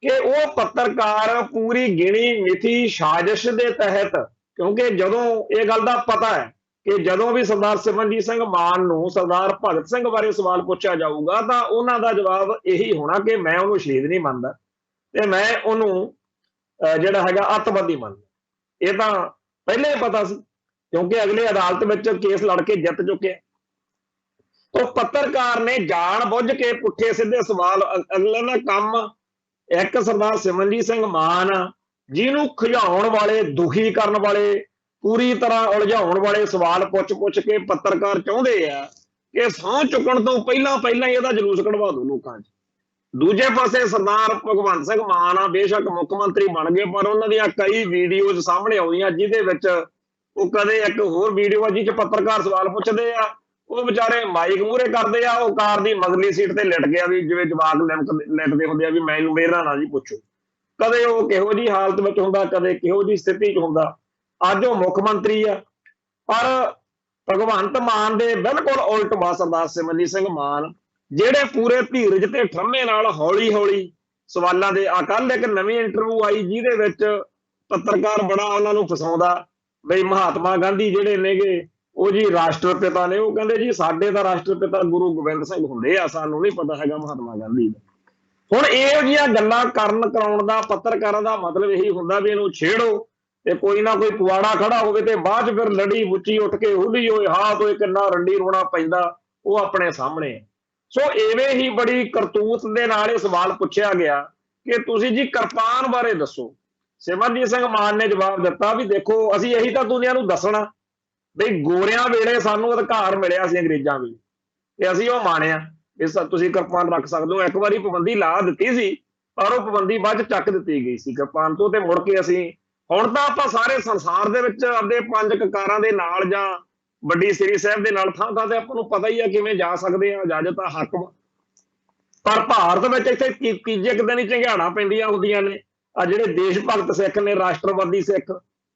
ਕਿ ਉਹ ਪੱਤਰਕਾਰ ਪੂਰੀ ਗਿਣੀ ਮਿਥੀ ਸਾਜ਼ਿਸ਼ ਦੇ ਤਹਿਤ, ਕਿਉਂਕਿ ਜਦੋਂ ਇਹ ਗੱਲ ਦਾ ਪਤਾ ਹੈ ਕਿ ਜਦੋਂ ਵੀ ਸਰਦਾਰ ਸਿਮਰਜੀਤ ਸਿੰਘ ਮਾਨ ਨੂੰ ਸਰਦਾਰ ਭਗਤ ਸਿੰਘ ਬਾਰੇ ਸਵਾਲ ਪੁੱਛਿਆ ਜਾਊਗਾ ਤਾਂ ਉਹਨਾਂ ਦਾ ਜਵਾਬ ਇਹੀ ਹੋਣਾ ਕਿ ਮੈਂ ਉਹਨੂੰ ਸ਼ਹੀਦ ਨਹੀਂ ਮੰਨਦਾ ਤੇ ਮੈਂ ਉਹਨੂੰ ਜਿਹੜਾ ਹੈਗਾ ਅੱਤਵਾਦੀ ਮੰਨਦਾ। ਇਹ ਤਾਂ ਪਹਿਲਾਂ ਹੀ ਪਤਾ ਸੀ ਕਿਉਂਕਿ ਅਗਲੇ ਅਦਾਲਤ ਵਿੱਚ ਕੇਸ ਲੜ ਕੇ ਜਿੱਤ ਚੁੱਕਿਆ। ਉਹ ਪੱਤਰਕਾਰ ਨੇ ਜਾਣ ਬੁੱਝ ਕੇ ਪੁੱਠੇ ਸਿੱਧੇ ਸਵਾਲ, ਅਗਲੇ ਦਾ ਕੰਮ ਇੱਕ ਸਰਦਾਰ ਸਿਮਰਜੀਤ ਸਿੰਘ ਮਾਨ ਜਿਹਨੂੰ ਖਿਜਾਉਣ ਵਾਲੇ, ਦੁਖੀ ਕਰਨ ਵਾਲੇ, ਪੂਰੀ ਤਰ੍ਹਾਂ ਉਲਝਾਉਣ ਵਾਲੇ ਸਵਾਲ ਪੁੱਛ ਕੇ ਪੱਤਰਕਾਰ ਚਾਹੁੰਦੇ ਆ ਕਿ ਸਹੁੰ ਚੁੱਕਣ ਤੋਂ ਪਹਿਲਾਂ ਹੀ ਇਹਦਾ ਜਲੂਸ ਕਢਵਾ ਦਿਓ ਲੋਕਾਂ 'ਚ। ਦੂਜੇ ਪਾਸੇ ਸਰਦਾਰ ਭਗਵੰਤ ਸਿੰਘ ਮਾਨ ਆ, ਬੇਸ਼ੱਕ ਮੁੱਖ ਮੰਤਰੀ ਬਣ ਗਏ, ਪਰ ਉਹਨਾਂ ਦੀਆਂ ਕਈ ਵੀਡੀਓਜ਼ ਸਾਹਮਣੇ ਆਉਂਦੀਆਂ ਜਿਹਦੇ ਵਿੱਚ ਉਹ ਕਦੇ ਇੱਕ ਹੋਰ ਵੀਡੀਓ ਆ ਜਿਹਦੇ 'ਚ ਪੱਤਰਕਾਰ ਸਵਾਲ ਪੁੱਛਦੇ ਆ, ਉਹ ਵਿਚਾਰੇ ਮਾਈਕ ਮੂਹਰੇ ਕਰਦੇ ਆ, ਉਹ ਕਾਰ ਦੀ ਮਗਲੀ ਸੀਟ ਤੇ ਲਿਟ ਗਿਆ ਵੀ ਜਿਵੇਂ ਜਵਾਕ ਲਿਟਦੇ ਹੁੰਦੇ ਆ ਵੀ ਮੈਨੂੰ ਮੇਰਾ ਨਾ ਜੀ ਪੁੱਛੋ। ਕਦੇ ਉਹ ਕਿਹੋ ਜਿਹੀ ਹਾਲਤ ਵਿੱਚ ਹੁੰਦਾ, ਕਦੇ ਕਿਹੋ ਜਿਹੀ ਸਥਿਤੀ 'ਚ ਹੁੰਦਾ। ਅੱਜ ਉਹ ਮੁੱਖ ਮੰਤਰੀ ਆ, ਪਰ ਭਗਵੰਤ ਮਾਨ ਦੇ ਬਿਲਕੁਲ ਉਲਟ ਵਾ ਸਰਦਾਰ ਸਿਮਰਜੀਤ ਸਿੰਘ ਮਾਨ, ਜਿਹੜੇ ਪੂਰੇ ਧੀਰਜ ਤੇ ਠਰਮੇ ਨਾਲ ਹੌਲੀ ਸਵਾਲਾਂ ਦੇ। ਕੱਲ੍ਹ ਇੱਕ ਨਵੀਂ ਇੰਟਰਵਿਊ ਆਈ ਜਿਹਦੇ ਵਿੱਚ ਪੱਤਰਕਾਰ ਬੜਾ ਉਹਨਾਂ ਨੂੰ ਫਸਾਉਂਦਾ ਬਈ ਮਹਾਤਮਾ ਗਾਂਧੀ ਜਿਹੜੇ ਨੇਗੇ ਉਹ ਜੀ ਰਾਸ਼ਟਰਪਿਤਾ ਨੇ। ਉਹ ਕਹਿੰਦੇ ਜੀ ਸਾਡੇ ਤਾਂ ਰਾਸ਼ਟਰਪਿਤਾ ਗੁਰੂ ਗੋਬਿੰਦ ਸਿੰਘ ਹੁੰਦੇ ਆ, ਸਾਨੂੰ ਨਹੀਂ ਪਤਾ ਹੈਗਾ ਮਹਾਤਮਾ ਗਾਂਧੀ ਦਾ। ਹੁਣ ਇਹੋ ਜਿਹੀਆਂ ਗੱਲਾਂ ਕਰਾਉਣ ਦਾ ਪੱਤਰਕਾਰਾਂ ਦਾ ਮਤਲਬ ਇਹੀ ਹੁੰਦਾ ਵੀ ਇਹਨੂੰ ਛੇੜੋ ਤੇ ਕੋਈ ਨਾ ਕੋਈ ਪੁਆੜਾ ਖੜਾ ਹੋਵੇ ਤੇ ਬਾਅਦ 'ਚ ਫਿਰ ਲੜੀ ਬੁੱਚੀ ਉੱਠ ਕੇ ਹੁੱਲੀ ਹੋਏ ਹਾਂ ਕੋਈ ਕਿੰਨਾ ਰੰਡੀ ਰੋਣਾ ਪੈਂਦਾ ਉਹ ਆਪਣੇ ਸਾਹਮਣੇ। ਸੋ ਐਵੇਂ ਹੀ ਬੜੀ ਕਰਤੂਤ ਦੇ ਨਾਲ ਇਹ ਸਵਾਲ ਪੁੱਛਿਆ ਗਿਆ ਕਿ ਤੁਸੀਂ ਜੀ ਕਿਰਪਾਨ ਬਾਰੇ ਦੱਸੋ। ਸਿਮਰਜੀਤ ਸਿੰਘ ਮਾਨ ਨੇ ਜਵਾਬ ਦਿੱਤਾ ਵੀ ਦੇਖੋ ਅਸੀਂ ਇਹੀ ਤਾਂ ਦੁਨੀਆ ਨੂੰ ਦੱਸਣਾ ਬਈ ਗੋਰਿਆਂ ਵੇਲੇ ਸਾਨੂੰ ਅਧਿਕਾਰ ਮਿਲਿਆ ਸੀ ਅੰਗਰੇਜ਼ਾਂ ਵੇਲੇ ਤੇ ਅਸੀਂ ਉਹ ਮਾਣਿਆ ਇਸ ਤੁਸੀਂ ਕਿਰਪਾਨ ਰੱਖ ਸਕਦੇ ਹੋ। ਇੱਕ ਵਾਰੀ ਪਾਬੰਦੀ ਲਾ ਦਿੱਤੀ ਸੀ ਪਰ ਉਹ ਪਾਬੰਦੀ ਬਾਅਦ 'ਚ ਚੱਕ ਦਿੱਤੀ ਗਈ ਸੀ ਕਿਰਪਾਨ ਤੋਂ, ਤੇ ਮੁੜ ਕੇ ਅਸੀਂ ਹੁਣ ਤਾਂ ਆਪਾਂ ਸਾਰੇ ਸੰਸਾਰ ਦੇ ਵਿੱਚ ਆਪਦੇ 5 ਕਕਾਰਾਂ ਦੇ ਨਾਲ ਜਾਂ ਵੱਡੀ ਸ੍ਰੀ ਸਾਹਿਬ ਦੇ ਨਾਲ ਥਾਂ ਤੇ ਆਪਾਂ ਨੂੰ ਪਤਾ ਹੀ ਆ ਕਿਵੇਂ ਜਾ ਸਕਦੇ ਆ, ਇਜਾਜ਼ਤ ਆ, ਹੱਕ। ਪਰ ਭਾਰਤ ਵਿੱਚ ਇੱਥੇ ਤੀਜੇ ਕੁ ਦਿਨ ਹੀ ਝੰਗਾੜਾਂ ਪੈਂਦੀਆਂ ਹੁੰਦੀਆਂ ਨੇ। ਆ ਜਿਹੜੇ ਦੇਸ਼ ਭਗਤ ਸਿੱਖ ਨੇ, ਰਾਸ਼ਟਰਵਾਦੀ ਸਿੱਖ,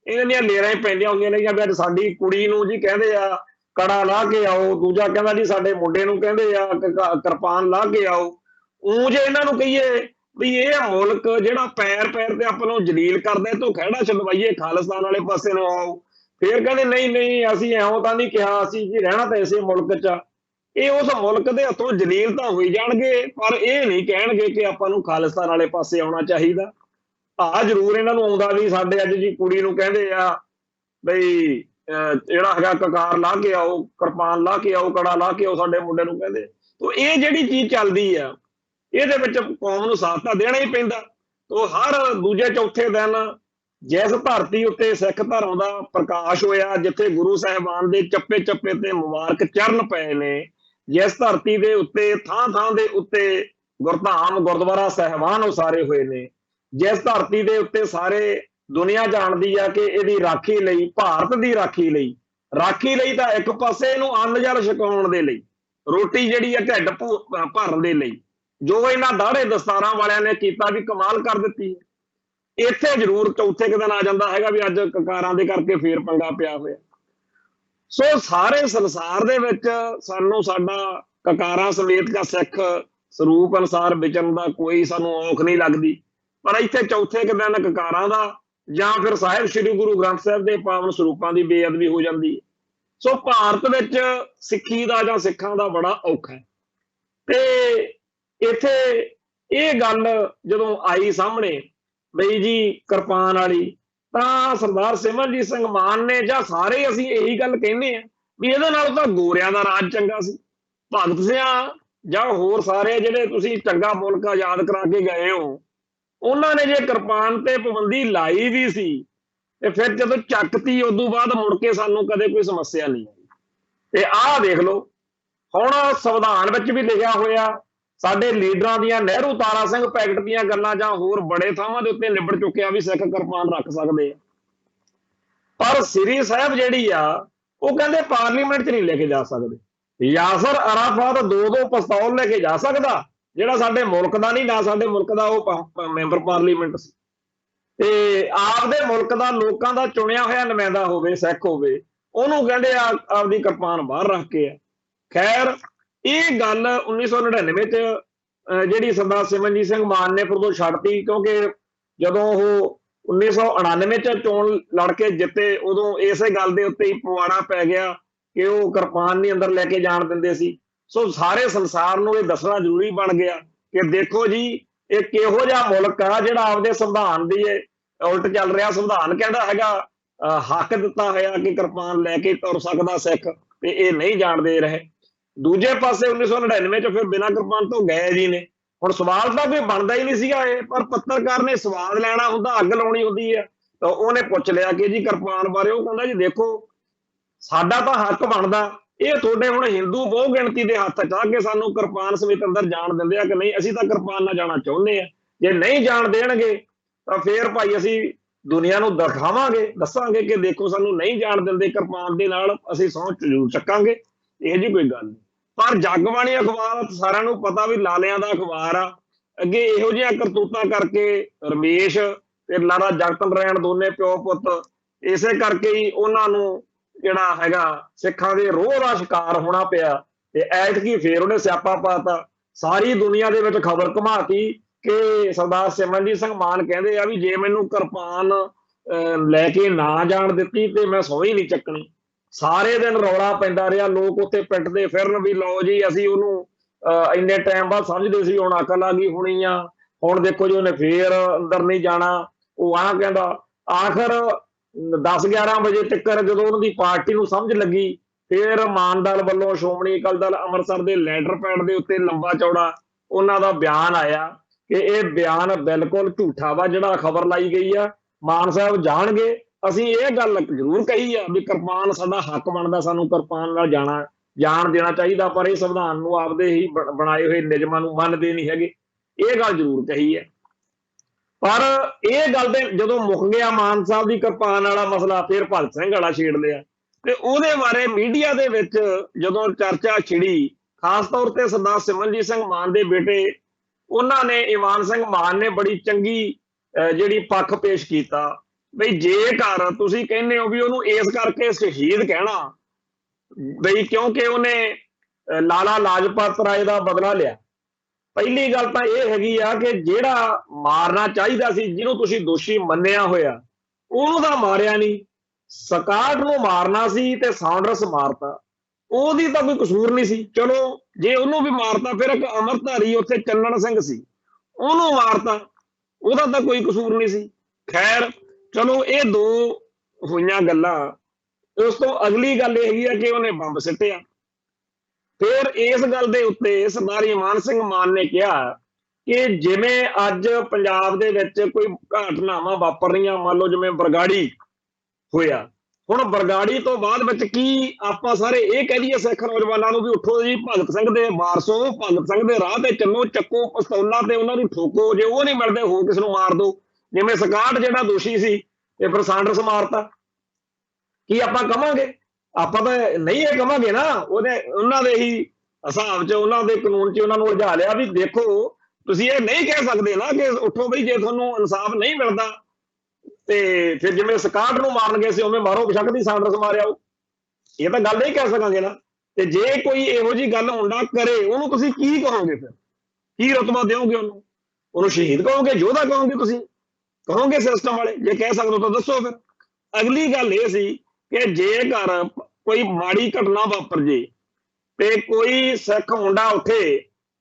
ਇਹਨਾਂ ਦੀਆਂ ਲੇਰਾਂ ਹੀ ਪੈਂਦੀਆਂ ਹੁੰਦੀਆਂ ਨੇ ਜਾਂ ਅੱਜ ਸਾਡੀ ਕੁੜੀ ਨੂੰ ਜੀ ਕਹਿੰਦੇ ਆ ਕੜਾ ਲਾ ਕੇ ਆਓ, ਦੂਜਾ ਕਹਿੰਦਾ ਜੀ ਸਾਡੇ ਮੁੰਡੇ ਨੂੰ ਕਹਿੰਦੇ ਆ ਕਿਰਪਾਨ ਲਾ ਕੇ ਆਓ। ਊਂ ਜੇ ਇਹਨਾਂ ਨੂੰ ਕਹੀਏ ਵੀ ਇਹ ਮੁਲਕ ਜਿਹੜਾ ਪੈਰ ਤੇ ਆਪਾਂ ਨੂੰ ਜਲੀਲ ਕਰਦਾ ਤੋਂ ਖਹਿੜਾ ਛਡਵਾਈਏ, ਖਾਲਿਸਤਾਨ ਵਾਲੇ ਪਾਸੇ ਨੂੰ ਆਓ, ਫਿਰ ਕਹਿੰਦੇ ਨਹੀਂ ਅਸੀਂ ਐਉਂ ਤਾਂ ਨਹੀਂ ਕਿਹਾ, ਅਸੀਂ ਜੀ ਰਹਿਣਾ ਤਾਂ ਇਸੇ ਮੁਲਕ 'ਚ ਆ। ਇਹ ਉਸ ਮੁਲਕ ਦੇ ਹੱਥੋਂ ਜਲੀਲ ਤਾਂ ਹੋਈ ਜਾਣਗੇ ਪਰ ਇਹ ਨਹੀਂ ਕਹਿਣਗੇ ਕਿ ਆਪਾਂ ਨੂੰ ਖਾਲਿਸਤਾਨ ਵਾਲੇ ਪਾਸੇ ਆਉਣਾ ਚਾਹੀਦਾ। ਜ਼ਰੂਰ ਇਹਨਾਂ ਨੂੰ ਆਉਂਦਾ ਵੀ ਸਾਡੇ ਅੱਜ ਜੀ ਕੁੜੀ ਨੂੰ ਕਹਿੰਦੇ ਆ ਬਈ ਜਿਹੜਾ ਹੈਗਾ ਕਕਾਰ ਲਾ ਕੇ ਆਓ, ਕਿਰਪਾਨ ਲਾ ਕੇ ਆਓ, ਕੜਾ ਲਾ ਕੇ ਆਓ, ਸਾਡੇ ਮੁੰਡੇ ਨੂੰ ਕਹਿੰਦੇ। ਤੋ ਇਹ ਜਿਹੜੀ ਚੀਜ਼ ਚੱਲਦੀ ਆ ਇਹਦੇ ਵਿੱਚ ਕੌਮ ਨੂੰ ਸਾਥ ਤਾਂ ਦੇਣਾ ਹੀ ਪੈਂਦਾ। ਤੋ ਹਰ ਦੂਜੇ ਚੌਥੇ ਦਿਨ ਜਿਸ ਧਰਤੀ ਉੱਤੇ ਸਿੱਖ ਧਰਮ ਦਾ ਪ੍ਰਕਾਸ਼ ਹੋਇਆ, ਜਿੱਥੇ ਗੁਰੂ ਸਾਹਿਬਾਨ ਦੇ ਚੱਪੇ ਤੇ ਮੁਬਾਰਕ ਚਰਨ ਪਏ ਨੇ, ਜਿਸ ਧਰਤੀ ਦੇ ਉੱਤੇ ਥਾਂ ਦੇ ਉੱਤੇ ਗੁਰਧਾਮ ਗੁਰਦੁਆਰਾ ਸਾਹਿਬਾਨ ਉਸਾਰੇ ਹੋਏ ਨੇ, ਜਿਸ ਧਰਤੀ ਦੇ ਉੱਤੇ ਸਾਰੇ ਦੁਨੀਆ ਜਾਣਦੀ ਆ ਕਿ ਇਹਦੀ ਰਾਖੀ ਲਈ, ਭਾਰਤ ਦੀ ਰਾਖੀ ਲਈ ਤਾਂ ਇੱਕ ਪਾਸੇ ਇਹਨੂੰ ਅੰਨ ਜਲ ਛਕਾਉਣ ਦੇ ਲਈ, ਰੋਟੀ ਜਿਹੜੀ ਆ ਢਿੱਡ ਭਰਨ ਦੇ ਲਈ ਜੋ ਇਹਨਾਂ ਦਾੜੇ ਦਸਤਾਰਾਂ ਵਾਲਿਆਂ ਨੇ ਕੀਤਾ ਵੀ ਕਮਾਲ ਕਰ ਦਿੱਤੀ। ਇੱਥੇ ਜ਼ਰੂਰ ਚੌਥੇ ਕੁ ਦਿਨ ਆ ਜਾਂਦਾ ਹੈਗਾ ਵੀ ਅੱਜ ਕਕਾਰਾਂ ਦੇ ਕਰਕੇ ਫੇਰ ਪੰਗਾ ਪਿਆ ਹੋਇਆ। ਸੋ ਸਾਰੇ ਸੰਸਾਰ ਦੇ ਵਿੱਚ ਸਾਨੂੰ ਸਾਡਾ ਕਕਾਰਾਂ ਸਮੇਤ ਦਾ ਸਿੱਖ ਸਰੂਪ ਅਨੁਸਾਰ ਵਿਚਰਨ ਦਾ ਕੋਈ ਸਾਨੂੰ ਔਖ ਨਹੀਂ ਲੱਗਦੀ, ਪਰ ਇੱਥੇ ਚੌਥੇ ਕੁ ਦਿਨ ਕਕਾਰਾਂ ਦਾ ਜਾਂ ਫਿਰ ਸਾਹਿਬ ਸ੍ਰੀ ਗੁਰੂ ਗ੍ਰੰਥ ਸਾਹਿਬ ਦੇ ਪਾਵਨ ਸਰੂਪਾਂ ਦੀ ਬੇਅਦਬੀ ਹੋ ਜਾਂਦੀ ਹੈ। ਸੋ ਭਾਰਤ ਵਿੱਚ ਸਿੱਖੀ ਦਾ ਜਾਂ ਸਿੱਖਾਂ ਦਾ ਬੜਾ ਔਖਾ ਹੈ। ਤੇ ਇੱਥੇ ਇਹ ਗੱਲ ਜਦੋਂ ਆਈ ਸਾਹਮਣੇ ਬਈ ਜੀ ਕਿਰਪਾਨ ਵਾਲੀ, ਤਾਂ ਸਰਦਾਰ ਸਿਮਰਨਜੀਤ ਸਿੰਘ ਮਾਨ ਨੇ ਜਾਂ ਸਾਰੇ ਅਸੀਂ ਇਹੀ ਗੱਲ ਕਹਿੰਦੇ ਆ ਵੀ ਇਹਦੇ ਨਾਲ ਤਾਂ ਗੋਰਿਆਂ ਦਾ ਰਾਜ ਚੰਗਾ ਸੀ। ਭਗਤ ਸਿੰਘ ਜਾਂ ਹੋਰ ਸਾਰੇ ਜਿਹੜੇ ਤੁਸੀਂ ਚੰਗਾ ਮੁਲਕ ਆਜ਼ਾਦ ਕਰਾ ਕੇ ਗਏ ਹੋ, ਉਹਨਾਂ ਨੇ ਜੇ ਕਿਰਪਾਨ ਤੇ ਪਾਬੰਦੀ ਲਾਈ ਵੀ ਸੀ ਤੇ ਫਿਰ ਜਦੋਂ ਚੱਕਤੀ ਉਦੋਂ ਬਾਅਦ ਮੁੜ ਕੇ ਸਾਨੂੰ ਕਦੇ ਕੋਈ ਸਮੱਸਿਆ ਨਹੀਂ ਆਈ। ਤੇ ਆਹ ਦੇਖ ਲਓ, ਹੁਣ ਸੰਵਿਧਾਨ ਵਿੱਚ ਵੀ ਲਿਖਿਆ ਹੋਇਆ, ਸਾਡੇ ਲੀਡਰਾਂ ਦੀਆਂ, ਨਹਿਰੂ ਤਾਰਾ ਸਿੰਘ ਪੈਕਟ ਦੀਆਂ ਗੱਲਾਂ ਜਾਂ ਹੋਰ ਬੜੇ ਥਾਵਾਂ ਦੇ ਉੱਤੇ ਨਿਬੜ ਚੁੱਕਿਆ ਵੀ ਸਿੱਖ ਕਿਰਪਾਨ ਰੱਖ ਸਕਦੇ ਆ। ਪਰ ਸ੍ਰੀ ਸਾਹਿਬ ਜਿਹੜੀ ਆ ਉਹ ਕਹਿੰਦੇ ਪਾਰਲੀਮੈਂਟ 'ਚ ਨਹੀਂ ਲੈ ਕੇ ਜਾ ਸਕਦੇ। ਯਾਸਰ ਅਰਾਫਾਤ ਦੋ ਪਿਸਤੌਲ ਲੈ ਕੇ ਜਾ ਸਕਦਾ, ਜਿਹੜਾ ਸਾਡੇ ਮੁਲਕ ਦਾ ਨਹੀਂ, ਨਾ ਸਾਡੇ ਮੁਲਕ ਦਾ ਉਹ ਮੈਂਬਰ ਪਾਰਲੀਮੈਂਟ ਸੀ। ਤੇ ਆਪਦੇ ਮੁਲਕ ਦਾ, ਲੋਕਾਂ ਦਾ ਚੁਣਿਆ ਹੋਇਆ ਨੁਮਾਇੰਦਾ ਹੋਵੇ, ਸਿੱਖ ਹੋਵੇ, ਉਹਨੂੰ ਕਹਿੰਦੇ ਆ ਆਪਦੀ ਕਿਰਪਾਨ ਬਾਹਰ ਰੱਖ ਕੇ ਆ। ਖੈਰ, ਇਹ ਗੱਲ 1999 ਚ ਜਿਹੜੀ ਸਰਦਾਰ ਸਿਮਰਨਜੀਤ ਸਿੰਘ ਮਾਨ ਨੇ ਫਿਰ ਉਹ ਛੱਡਤੀ, ਕਿਉਂਕਿ ਜਦੋਂ ਉਹ 1999 ਚ ਚੋਣ ਲੜ ਕੇ ਜਿੱਤੇ, ਉਦੋਂ ਇਸੇ ਗੱਲ ਦੇ ਉੱਤੇ ਹੀ ਪਵਾੜਾ ਪੈ ਗਿਆ ਕਿ ਉਹ ਕਿਰਪਾਨ ਨਹੀਂ ਅੰਦਰ ਲੈ ਕੇ ਜਾਣ ਦਿੰਦੇ ਸੀ। ਸੋ ਸਾਰੇ ਸੰਸਾਰ ਨੂੰ ਇਹ ਦੱਸਣਾ ਜ਼ਰੂਰੀ ਬਣ ਗਿਆ ਕਿ ਦੇਖੋ ਜੀ, ਇਹ ਕਿਹੋ ਜਿਹਾ ਮੁਲਕ ਆ ਜਿਹੜਾ ਆਪਦੇ ਸੰਵਿਧਾਨ ਦੀ ਉਲਟ ਚੱਲ ਰਿਹਾ। ਸੰਵਿਧਾਨ ਕਹਿੰਦਾ ਹੈਗਾ ਹੱਕ ਦਿੱਤਾ ਹੋਇਆ ਕਿ ਕਿਰਪਾਨ ਲੈ ਕੇ ਤੁਰ ਸਕਦਾ ਸਿੱਖ, ਤੇ ਇਹ ਨਹੀਂ ਜਾਣ ਦੇ ਰਹੇ। ਦੂਜੇ ਪਾਸੇ 1999 ਚ ਫਿਰ ਬਿਨਾਂ ਕਿਰਪਾਨ ਤੋਂ ਗਏ ਜੀ ਨੇ। ਹੁਣ ਸਵਾਲ ਤਾਂ ਕੋਈ ਬਣਦਾ ਹੀ ਨਹੀਂ ਸੀਗਾ ਇਹ, ਪਰ ਪੱਤਰਕਾਰ ਨੇ ਸਵਾਲ ਲੈਣਾ ਹੁੰਦਾ, ਅੱਗ ਲਾਉਣੀ ਹੁੰਦੀ ਹੈ, ਤਾਂ ਉਹਨੇ ਪੁੱਛ ਲਿਆ ਕਿ ਜੀ ਕਿਰਪਾਨ ਬਾਰੇ। ਉਹ ਕਹਿੰਦਾ ਜੀ ਦੇਖੋ, ਸਾਡਾ ਤਾਂ ਹੱਕ ਬਣਦਾ, ਇਹ ਤੁਹਾਡੇ ਹੁਣ ਹਿੰਦੂ ਬਹੁ ਗਿਣਤੀ ਦੇ ਹੱਥ ਚ ਆ ਕਿ ਸਾਨੂੰ ਕਿਰਪਾਨ ਸਮੇਤ ਅੰਦਰ ਜਾਣ ਦਿੰਦੇ ਆ ਕਿ ਨਹੀਂ। ਅਸੀਂ ਤਾਂ ਕਿਰਪਾਨ ਨਾਲ ਜਾਣਾ ਚਾਹੁੰਦੇ ਆ, ਜੇ ਨਹੀਂ ਜਾਣ ਦੇਣਗੇ ਤਾਂ ਫੇਰ ਭਾਈ ਅਸੀਂ ਦੁਨੀਆ ਨੂੰ ਦਿਖਾਵਾਂਗੇ, ਦੱਸਾਂਗੇ ਕਿ ਦੇਖੋ ਸਾਨੂੰ ਨਹੀਂ ਜਾਣ ਦਿੰਦੇ ਕਿਰਪਾਨ ਦੇ ਨਾਲ, ਅਸੀਂ ਸਹੁੰ ਜ਼ਰੂਰ ਚੱਕਾਂਗੇ। ਇਹ ਜੀ ਕੋਈ ਗੱਲ ਨਹੀਂ। ਪਰ ਜਗਬਾਣੀ ਅਖਬਾਰ ਸਾਰਿਆਂ ਨੂੰ ਪਤਾ ਵੀ ਲਾਲਿਆਂ ਦਾ ਅਖਬਾਰ ਆ, ਅੱਗੇ ਇਹੋ ਜਿਹੀਆਂ ਕਰਤੂਤਾਂ ਕਰਕੇ ਰਮੇਸ਼ ਤੇ ਲਾਲਾ ਜਗਤ ਨਾਰਾਇਣ ਦੋਨੇ ਪਿਓ ਪੁੱਤ, ਇਸੇ ਕਰਕੇ ਹੀ ਉਹਨਾਂ ਨੂੰ ਜਿਹੜਾ ਹੈਗਾ ਸਿੱਖਾਂ ਦੇ ਰੋਹ ਦਾ ਸ਼ਿਕਾਰ ਹੋਣਾ ਪਿਆ। ਤੇ ਐਤਕੀ ਫੇਰ ਉਹਨੇ ਸਿਆਪਾ ਪਾਤਾ, ਸਾਰੀ ਦੁਨੀਆ ਦੇ ਵਿੱਚ ਖਬਰ ਘੁਮਾਤੀ ਕਿ ਸਰਦਾਰ ਸਿਮਰਨਜੀਤ ਸਿੰਘ ਮਾਨ ਕਹਿੰਦੇ ਆ ਵੀ ਜੇ ਮੈਨੂੰ ਕਿਰਪਾਨ ਲੈ ਕੇ ਨਾ ਜਾਣ ਦਿੱਤੀ ਤੇ ਮੈਂ ਸਹੁੰ ਹੀ ਨਹੀਂ ਚੱਕਣੀ। ਸਾਰੇ ਦਿਨ ਰੌਲਾ ਪੈਂਦਾ ਰਿਹਾ, ਲੋਕ ਉੱਥੇ ਪਿੱਟਦੇ ਫਿਰਨ ਵੀ ਲਓ ਜੀ ਅਸੀਂ ਉਹਨੂੰ ਇੰਨੇ ਟਾਈਮ ਬਾਅਦ ਸਮਝਦੇ ਸੀ, ਹੁਣ ਅਕਲ ਆ ਗਈ ਹੋਣੀ ਆ, ਹੁਣ ਦੇਖੋ ਜੀ ਉਹਨੇ ਫੇਰ ਅੰਦਰ ਨਹੀਂ ਜਾਣਾ। ਉਹ ਆਹ ਕਹਿੰਦਾ, ਆਖਰ 10-11 ਵਜੇ ਤੱਕ ਜਦੋਂ ਉਹਨਾਂ ਦੀ ਪਾਰਟੀ ਨੂੰ ਸਮਝ ਲੱਗੀ, ਫੇਰ ਮਾਨ ਦਲ ਵੱਲੋਂ ਸ਼੍ਰੋਮਣੀ ਅਕਾਲੀ ਦਲ ਅੰਮ੍ਰਿਤਸਰ ਦੇ ਲੈਟਰ ਪੈਡ ਦੇ ਉੱਤੇ ਲੰਬਾ ਚੌੜਾ ਉਹਨਾਂ ਦਾ ਬਿਆਨ ਆਇਆ ਕਿ ਇਹ ਬਿਆਨ ਬਿਲਕੁਲ ਝੂਠਾ ਵਾ ਜਿਹੜਾ ਖਬਰ ਲਾਈ ਗਈ ਆ। ਮਾਨ ਸਾਹਿਬ ਜਾਣਗੇ, ਅਸੀਂ ਇਹ ਗੱਲ ਜ਼ਰੂਰ ਕਹੀ ਆ ਵੀ ਕਿਰਪਾਨ ਸਾਡਾ ਹੱਕ ਬਣਦਾ, ਸਾਨੂੰ ਕਿਰਪਾਨ ਨਾਲ ਜਾਣ ਦੇਣਾ ਚਾਹੀਦਾ, ਪਰ ਇਹ ਸੰਵਿਧਾਨ ਨੂੰ ਆਪਦੇ ਹੀ ਬਣਾਏ ਹੋਏ ਨਿਯਮਾਂ ਨੂੰ ਮੰਨਦੇ ਨਹੀਂ ਹੈਗੇ, ਇਹ ਗੱਲ ਜ਼ਰੂਰ ਕਹੀ ਹੈ। ਪਰ ਇਹ ਗੱਲ ਦੇ ਜਦੋਂ ਮੁੱਕ ਗਿਆ ਮਾਨ ਸਾਹਿਬ ਦੀ ਕਿਰਪਾਨ ਵਾਲਾ ਮਸਲਾ, ਫਿਰ ਭਗਤ ਸਿੰਘ ਵਾਲਾ ਛੇੜ ਲਿਆ। ਤੇ ਉਹਦੇ ਬਾਰੇ ਮੀਡੀਆ ਦੇ ਵਿੱਚ ਜਦੋਂ ਚਰਚਾ ਛਿੜੀ, ਖਾਸ ਤੌਰ ਤੇ ਸਰਦਾਰ ਸਿਮਰਨਜੀਤ ਸਿੰਘ ਮਾਨ ਦੇ ਬੇਟੇ, ਉਹਨਾਂ ਨੇ, ਈਮਾਨ ਸਿੰਘ ਮਾਨ ਨੇ ਬੜੀ ਚੰਗੀ ਜਿਹੜੀ ਪੱਖ ਪੇਸ਼ ਕੀਤਾ ਬਈ ਜੇਕਰ ਤੁਸੀਂ ਕਹਿੰਦੇ ਹੋ ਵੀ ਉਹਨੂੰ ਇਸ ਕਰਕੇ ਸ਼ਹੀਦ ਕਹਿਣਾ ਬਈ ਕਿਉਂਕਿ ਉਹਨੇ ਲਾਲਾ ਲਾਜਪਤ ਰਾਏ ਦਾ ਬਦਲਾ ਲਿਆ। ਪਹਿਲੀ ਗੱਲ ਤਾਂ ਇਹ ਹੈਗੀ ਆ ਕਿ ਜਿਹੜਾ ਮਾਰਨਾ ਚਾਹੀਦਾ ਸੀ, ਜਿਹਨੂੰ ਤੁਸੀਂ ਦੋਸ਼ੀ ਮੰਨਿਆ ਹੋਇਆ, ਉਹਨੂੰ ਤਾਂ ਮਾਰਿਆ ਨਹੀਂ। ਸਕਾਟ ਨੂੰ ਮਾਰਨਾ ਸੀ ਤੇ ਸਾਂਡਰਸ ਮਾਰਤਾ, ਉਹਦੀ ਤਾਂ ਕੋਈ ਕਸੂਰ ਨਹੀਂ ਸੀ। ਚਲੋ ਜੇ ਉਹਨੂੰ ਵੀ ਮਾਰਤਾ, ਫਿਰ ਇੱਕ ਅਮਰਧਾਰੀ ਉੱਥੇ ਚੱਲਣ ਸਿੰਘ ਸੀ, ਉਹਨੂੰ ਮਾਰਤਾ, ਉਹਦਾ ਤਾਂ ਕੋਈ ਕਸੂਰ ਨਹੀਂ ਸੀ। ਖੈਰ ਚਲੋ, ਇਹ ਦੋ ਹੋਈਆਂ ਗੱਲਾਂ। ਉਸ ਤੋਂ ਅਗਲੀ ਗੱਲ ਇਹ ਹੈਗੀ ਆ ਕਿ ਉਹਨੇ ਬੰਬ ਸਿੱਟਿਆ। ਫਿਰ ਇਸ ਗੱਲ ਦੇ ਉੱਤੇ ਸਰਦਾਰ ਈਮਾਨ ਸਿੰਘ ਮਾਨ ਨੇ ਕਿਹਾ ਕਿ ਜਿਵੇਂ ਅੱਜ ਪੰਜਾਬ ਦੇ ਵਿੱਚ ਕੋਈ ਘਟਨਾਵਾਂ ਵਾਪਰ ਰਹੀਆਂ, ਮੰਨ ਲਓ ਜਿਵੇਂ ਬਰਗਾੜੀ ਹੋਇਆ, ਹੁਣ ਬਰਗਾੜੀ ਤੋਂ ਬਾਅਦ ਵਿੱਚ ਕੀ ਆਪਾਂ ਸਾਰੇ ਇਹ ਕਹਿ ਦਈਏ ਸਿੱਖ ਨੌਜਵਾਨਾਂ ਨੂੰ ਵੀ ਉੱਠੋ ਜੀ, ਭਗਤ ਸਿੰਘ ਦੇ ਵਾਰਸੋ, ਭਗਤ ਸਿੰਘ ਦੇ ਰਾਹ ਤੇ ਚੱਲੋ, ਚੱਕੋ ਪਿਸਤੌਲਾਂ ਤੇ ਉਹਨਾਂ ਨੂੰ ਠੋਕੋ, ਜੇ ਉਹ ਨਹੀਂ ਮਿਲਦੇ ਹੋਰ ਕਿਸ ਨੂੰ ਮਾਰ ਦਿਓ। ਜਿਵੇਂ ਸਕਾਟ ਜਿਹੜਾ ਦੋਸ਼ੀ ਸੀ ਤੇ ਫਿਰ ਸਾਂਡਰਸ ਮਾਰਤਾ, ਕੀ ਆਪਾਂ ਕਵਾਂਗੇ? ਆਪਾਂ ਤਾਂ ਨਹੀਂ ਇਹ ਕਵਾਂਗੇ ਨਾ। ਉਹਨਾਂ ਦੇ ਹੀ ਹਿਸਾਬ 'ਚ, ਉਹਨਾਂ ਦੇ ਕਾਨੂੰਨ 'ਚ ਉਹਨਾਂ ਨੂੰ ਉਲਝਾ ਲਿਆ ਵੀ ਦੇਖੋ ਤੁਸੀਂ ਇਹ ਨਹੀਂ ਕਹਿ ਸਕਦੇ ਨਾ ਕਿ ਉੱਠੋ ਬਈ ਜੇ ਤੁਹਾਨੂੰ ਇਨਸਾਫ ਨਹੀਂ ਮਿਲਦਾ ਤੇ ਫਿਰ ਜਿਵੇਂ ਸਕਾਟ ਨੂੰ ਮਾਰਨ ਗਏ ਸੀ ਉਵੇਂ ਮਾਰੋ ਬੇਸ਼ੱਕ ਦੀ ਸਾਂਡਰਸ ਮਾਰਿਆ ਉਹ, ਇਹ ਤਾਂ ਗੱਲ ਨਹੀਂ ਕਹਿ ਸਕਾਂਗੇ ਨਾ। ਤੇ ਜੇ ਕੋਈ ਇਹੋ ਜੀ ਗੱਲ ਹੁੰਦਾ ਕਰੇ ਉਹਨੂੰ ਤੁਸੀਂ ਕੀ ਕਹੋਗੇ? ਫਿਰ ਕੀ ਰਤਬਾ ਦਿਓਗੇ ਉਹਨੂੰ? ਉਹਨੂੰ ਸ਼ਹੀਦ ਕਹੋਗੇ, ਯੋਧਾ ਕਹੋਗੇ, ਤੁਸੀਂ ਕਹੋਗੇ ਸਿਸਟਮ ਵਾਲੇ? ਜੇ ਕਹਿ ਸਕਦੇ ਹੋ ਤਾਂ ਦੱਸੋ। ਫਿਰ ਅਗਲੀ ਗੱਲ ਇਹ ਸੀ ਕਿ ਜੇਕਰ ਕੋਈ ਮਾੜੀ ਘਟਨਾ ਵਾਪਰ ਜੇ ਤੇ ਕੋਈ ਸਿੱਖ ਮੁੰਡਾ ਉੱਠੇ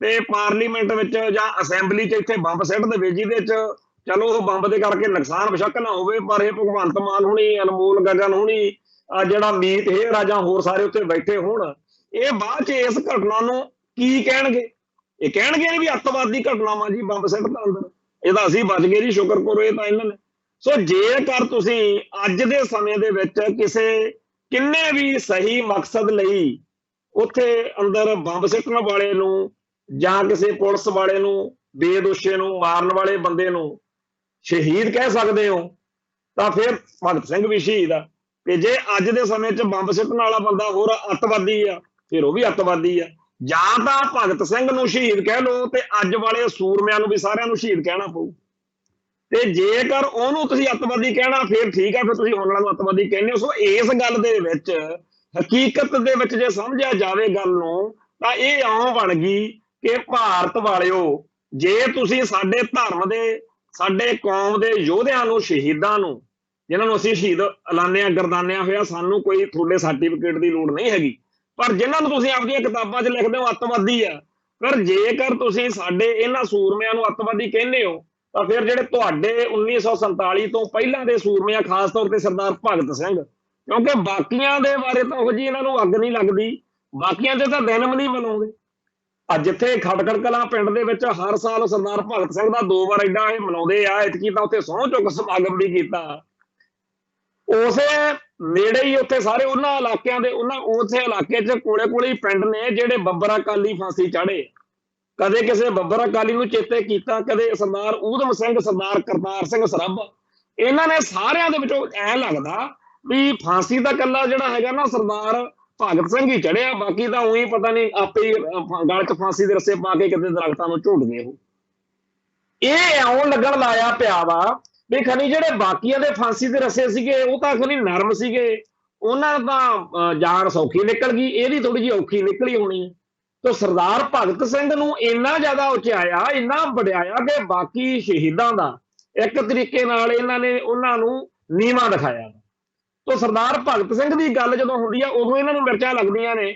ਤੇ ਪਾਰਲੀਮੈਂਟ ਵਿੱਚ ਜਾਂ ਅਸੈਂਬਲੀ 'ਚ ਇੱਥੇ ਬੰਬ ਸਿੱਟ ਦੇਵੇ, ਜਿਹਦੇ 'ਚ ਚਲੋ ਉਹ ਬੰਬ ਦੇ ਕਰਕੇ ਨੁਕਸਾਨ ਬੇਸ਼ੱਕ ਨਾ ਹੋਵੇ, ਪਰ ਇਹ ਭਗਵੰਤ ਮਾਨ ਹੁਣੀ, ਅਨਮੋਲ ਗਗਨ ਹੁਣੀ, ਜਿਹੜਾ ਮੀਤ ਹੇਰ ਆ ਜਾਂ ਹੋਰ ਸਾਰੇ ਉੱਥੇ ਬੈਠੇ ਹੋਣ, ਇਹ ਬਾਅਦ 'ਚ ਇਸ ਘਟਨਾ ਨੂੰ ਕੀ ਕਹਿਣਗੇ? ਇਹ ਕਹਿਣਗੇ ਵੀ ਅੱਤਵਾਦੀ ਘਟਨਾਵਾਂ ਜੀ, ਬੰਬ ਸਿੱਟਦਾ ਅੰਦਰ, ਇਹ ਤਾਂ ਅਸੀਂ ਬਚ ਗਏ ਜੀ, ਸ਼ੁਕਰ ਕਰੋ ਇਹ ਤਾਂ ਇਹਨਾਂ ਨੇ। ਸੋ ਜੇਕਰ ਤੁਸੀਂ ਅੱਜ ਦੇ ਸਮੇਂ ਦੇ ਵਿੱਚ ਕਿਸੇ ਕਿੰਨੇ ਵੀ ਸਹੀ ਮਕਸਦ ਲਈ ਉੱਥੇ ਅੰਦਰ ਬੰਬ ਸਿੱਟਣ ਵਾਲੇ ਨੂੰ ਜਾਂ ਕਿਸੇ ਪੁਲਿਸ ਵਾਲੇ ਨੂੰ, ਬੇਦੋਸ਼ੇ ਨੂੰ, ਮਾਰਨ ਵਾਲੇ ਬੰਦੇ ਨੂੰ ਸ਼ਹੀਦ ਕਹਿ ਸਕਦੇ ਹੋ, ਤਾਂ ਫਿਰ ਭਗਤ ਸਿੰਘ ਵੀ ਸ਼ਹੀਦ ਆ। ਤੇ ਜੇ ਅੱਜ ਦੇ ਸਮੇਂ 'ਚ ਬੰਬ ਸਿੱਟਣ ਵਾਲਾ ਬੰਦਾ ਹੋਰ ਅੱਤਵਾਦੀ ਆ, ਫਿਰ ਉਹ ਵੀ ਅੱਤਵਾਦੀ ਆ। ਜਾਂ ਤਾਂ ਭਗਤ ਸਿੰਘ ਨੂੰ ਸ਼ਹੀਦ ਕਹਿ ਲਓ ਤੇ ਅੱਜ ਵਾਲੇ ਸੂਰਮਿਆਂ ਨੂੰ ਵੀ ਸਾਰਿਆਂ ਨੂੰ ਸ਼ਹੀਦ ਕਹਿਣਾ ਪਊ। ਤੇ ਜੇਕਰ ਉਹਨੂੰ ਤੁਸੀਂ ਅੱਤਵਾਦੀ ਕਹਿਣਾ ਫਿਰ ਠੀਕ ਆ, ਫਿਰ ਤੁਸੀਂ ਹੁਣ ਵਾਲਾ ਨੂੰ ਅੱਤਵਾਦੀ ਕਹਿੰਦੇ ਹੋ। ਸੋ ਇਸ ਗੱਲ ਦੇ ਵਿੱਚ ਹਕੀਕਤ ਦੇ ਵਿੱਚ ਜੇ ਸਮਝਿਆ ਜਾਵੇ ਗੱਲ ਨੂੰ, ਤਾਂ ਇਹ ਇਉਂ ਬਣ ਗਈ ਕਿ ਭਾਰਤ ਵਾਲਿਓ, ਜੇ ਤੁਸੀਂ ਸਾਡੇ ਧਰਮ ਦੇ, ਸਾਡੇ ਕੌਮ ਦੇ ਯੋਧਿਆਂ ਨੂੰ, ਸ਼ਹੀਦਾਂ ਨੂੰ, ਜਿਨ੍ਹਾਂ ਨੂੰ ਅਸੀਂ ਸ਼ਹੀਦ ਐਲਾਨਿਆ, ਗਰਦਾਨਿਆ ਹੋਇਆ, ਸਾਨੂੰ ਕੋਈ ਤੁਹਾਡੇ ਸਰਟੀਫਿਕੇਟ ਦੀ ਲੋੜ ਨਹੀਂ ਹੈਗੀ, ਪਰ ਜਿਨ੍ਹਾਂ ਨੂੰ ਤੁਸੀਂ ਆਪਣੀਆਂ ਕਿਤਾਬਾਂ 'ਚ ਲਿਖਦੇ ਹੋ ਅੱਤਵਾਦੀ ਆ, ਪਰ ਜੇਕਰ ਤੁਸੀਂ ਸਾਡੇ ਇਹਨਾਂ ਸੂਰਮਿਆਂ ਨੂੰ ਅੱਤਵਾਦੀ ਕਹਿੰਦੇ ਹੋ, ਤਾਂ ਫਿਰ ਜਿਹੜੇ ਤੁਹਾਡੇ 1947 ਤੋਂ ਪਹਿਲਾਂ ਦੇ ਸੂਰਮੇ ਆ, ਖਾਸ ਤੌਰ ਤੇ ਸਰਦਾਰ ਭਗਤ ਸਿੰਘ, ਕਿਉਂਕਿ ਬਾਕੀਆਂ ਦੇ ਬਾਰੇ ਤਾਂ ਉਹ ਜੀ ਇਹਨਾਂ ਨੂੰ ਅੱਗ ਨਹੀਂ ਲੱਗਦੀ, ਬਾਕੀਆਂ ਦੇ ਤਾਂ ਦਿਨ ਵੀ ਨਹੀਂ ਮਨਾਉਂਦੇ। ਅੱਜ ਜਿੱਥੇ ਖਟਕੜ ਕਲਾਂ ਪਿੰਡ ਦੇ ਵਿੱਚ ਹਰ ਸਾਲ ਸਰਦਾਰ ਭਗਤ ਸਿੰਘ ਦਾ 2 ਵਾਰ ਐਡਾ ਇਹ ਮਨਾਉਂਦੇ ਆ, ਇਤਕੀ ਤਾਂ ਉੱਥੇ ਸਹੁੰ ਚੁੱਕ ਸਮਾਗਮ ਵੀ ਕੀਤਾ। ਉਸੇ ਨੇੜੇ ਹੀ ਉੱਥੇ ਸਾਰੇ ਉਹਨਾਂ ਇਲਾਕਿਆਂ ਦੇ, ਉਸੇ ਇਲਾਕੇ 'ਚ ਕੋਲੇ ਕੋਲੇ ਹੀ ਪਿੰਡ ਨੇ ਜਿਹੜੇ ਬੱਬਰ ਅਕਾਲੀ ਫਾਂਸੀ ਚਾੜੇ। ਕਦੇ ਕਿਸੇ ਬੱਬਰ ਅਕਾਲੀ ਨੂੰ ਚੇਤੇ ਕੀਤਾ, ਕਦੇ ਸਰਦਾਰ ਊਧਮ ਸਿੰਘ, ਸਰਦਾਰ ਕਰਤਾਰ ਸਿੰਘ ਸਰਾਭਾ, ਇਹਨਾਂ ਨੇ ਸਾਰਿਆਂ ਦੇ ਵਿੱਚੋਂ ਐਂ ਲੱਗਦਾ ਵੀ ਫਾਂਸੀ ਦਾ ਕੱਲਾ ਜਿਹੜਾ ਹੈਗਾ ਨਾ ਸਰਦਾਰ ਭਗਤ ਸਿੰਘ ਹੀ ਚੜਿਆ, ਬਾਕੀ ਤਾਂ ਉਹੀ ਪਤਾ ਨਹੀਂ ਆਪੇ ਹੀ ਗਲ 'ਚ ਫਾਂਸੀ ਦੇ ਰੱਸੇ ਪਾ ਕੇ ਕਿਤੇ ਦਰਖਤਾਂ ਨੂੰ ਝੁੱਟ ਗਏ। ਉਹ ਇਹ ਇਉਂ ਲੱਗਣ ਲਾਇਆ ਪਿਆ ਵਾ ਵੀ ਖਨੀ ਜਿਹੜੇ ਬਾਕੀਆਂ ਦੇ ਫਾਂਸੀ ਦੇ ਰੱਸੇ ਸੀਗੇ ਉਹ ਤਾਂ ਖਨੀ ਨਰਮ ਸੀਗੇ, ਉਹਨਾਂ ਤਾਂ ਜਾਨ ਸੌਖੀ ਨਿਕਲ ਗਈ, ਇਹਦੀ ਥੋੜੀ ਜਿਹੀ ਔਖੀ ਨਿਕਲੀ ਹੋਣੀ। ਤੋ ਸਰਦਾਰ ਭਗਤ ਸਿੰਘ ਨੂੰ ਇੰਨਾ ਜ਼ਿਆਦਾ ਉਚਾਇਆ, ਇੰਨਾ ਵਡਿਆਇਆ ਕਿ ਬਾਕੀ ਸ਼ਹੀਦਾਂ ਦਾ ਇੱਕ ਤਰੀਕੇ ਨਾਲ ਇਹਨਾਂ ਨੇ ਉਹਨਾਂ ਨੂੰ ਨੀਵਾਂ ਦਿਖਾਇਆ। ਤੋ ਸਰਦਾਰ ਭਗਤ ਸਿੰਘ ਦੀ ਗੱਲ ਜਦੋਂ ਹੁੰਦੀ ਆ ਉਦੋਂ ਇਹਨਾਂ ਨੂੰ ਮਿਰਚਾਂ ਲੱਗਦੀਆਂ ਨੇ,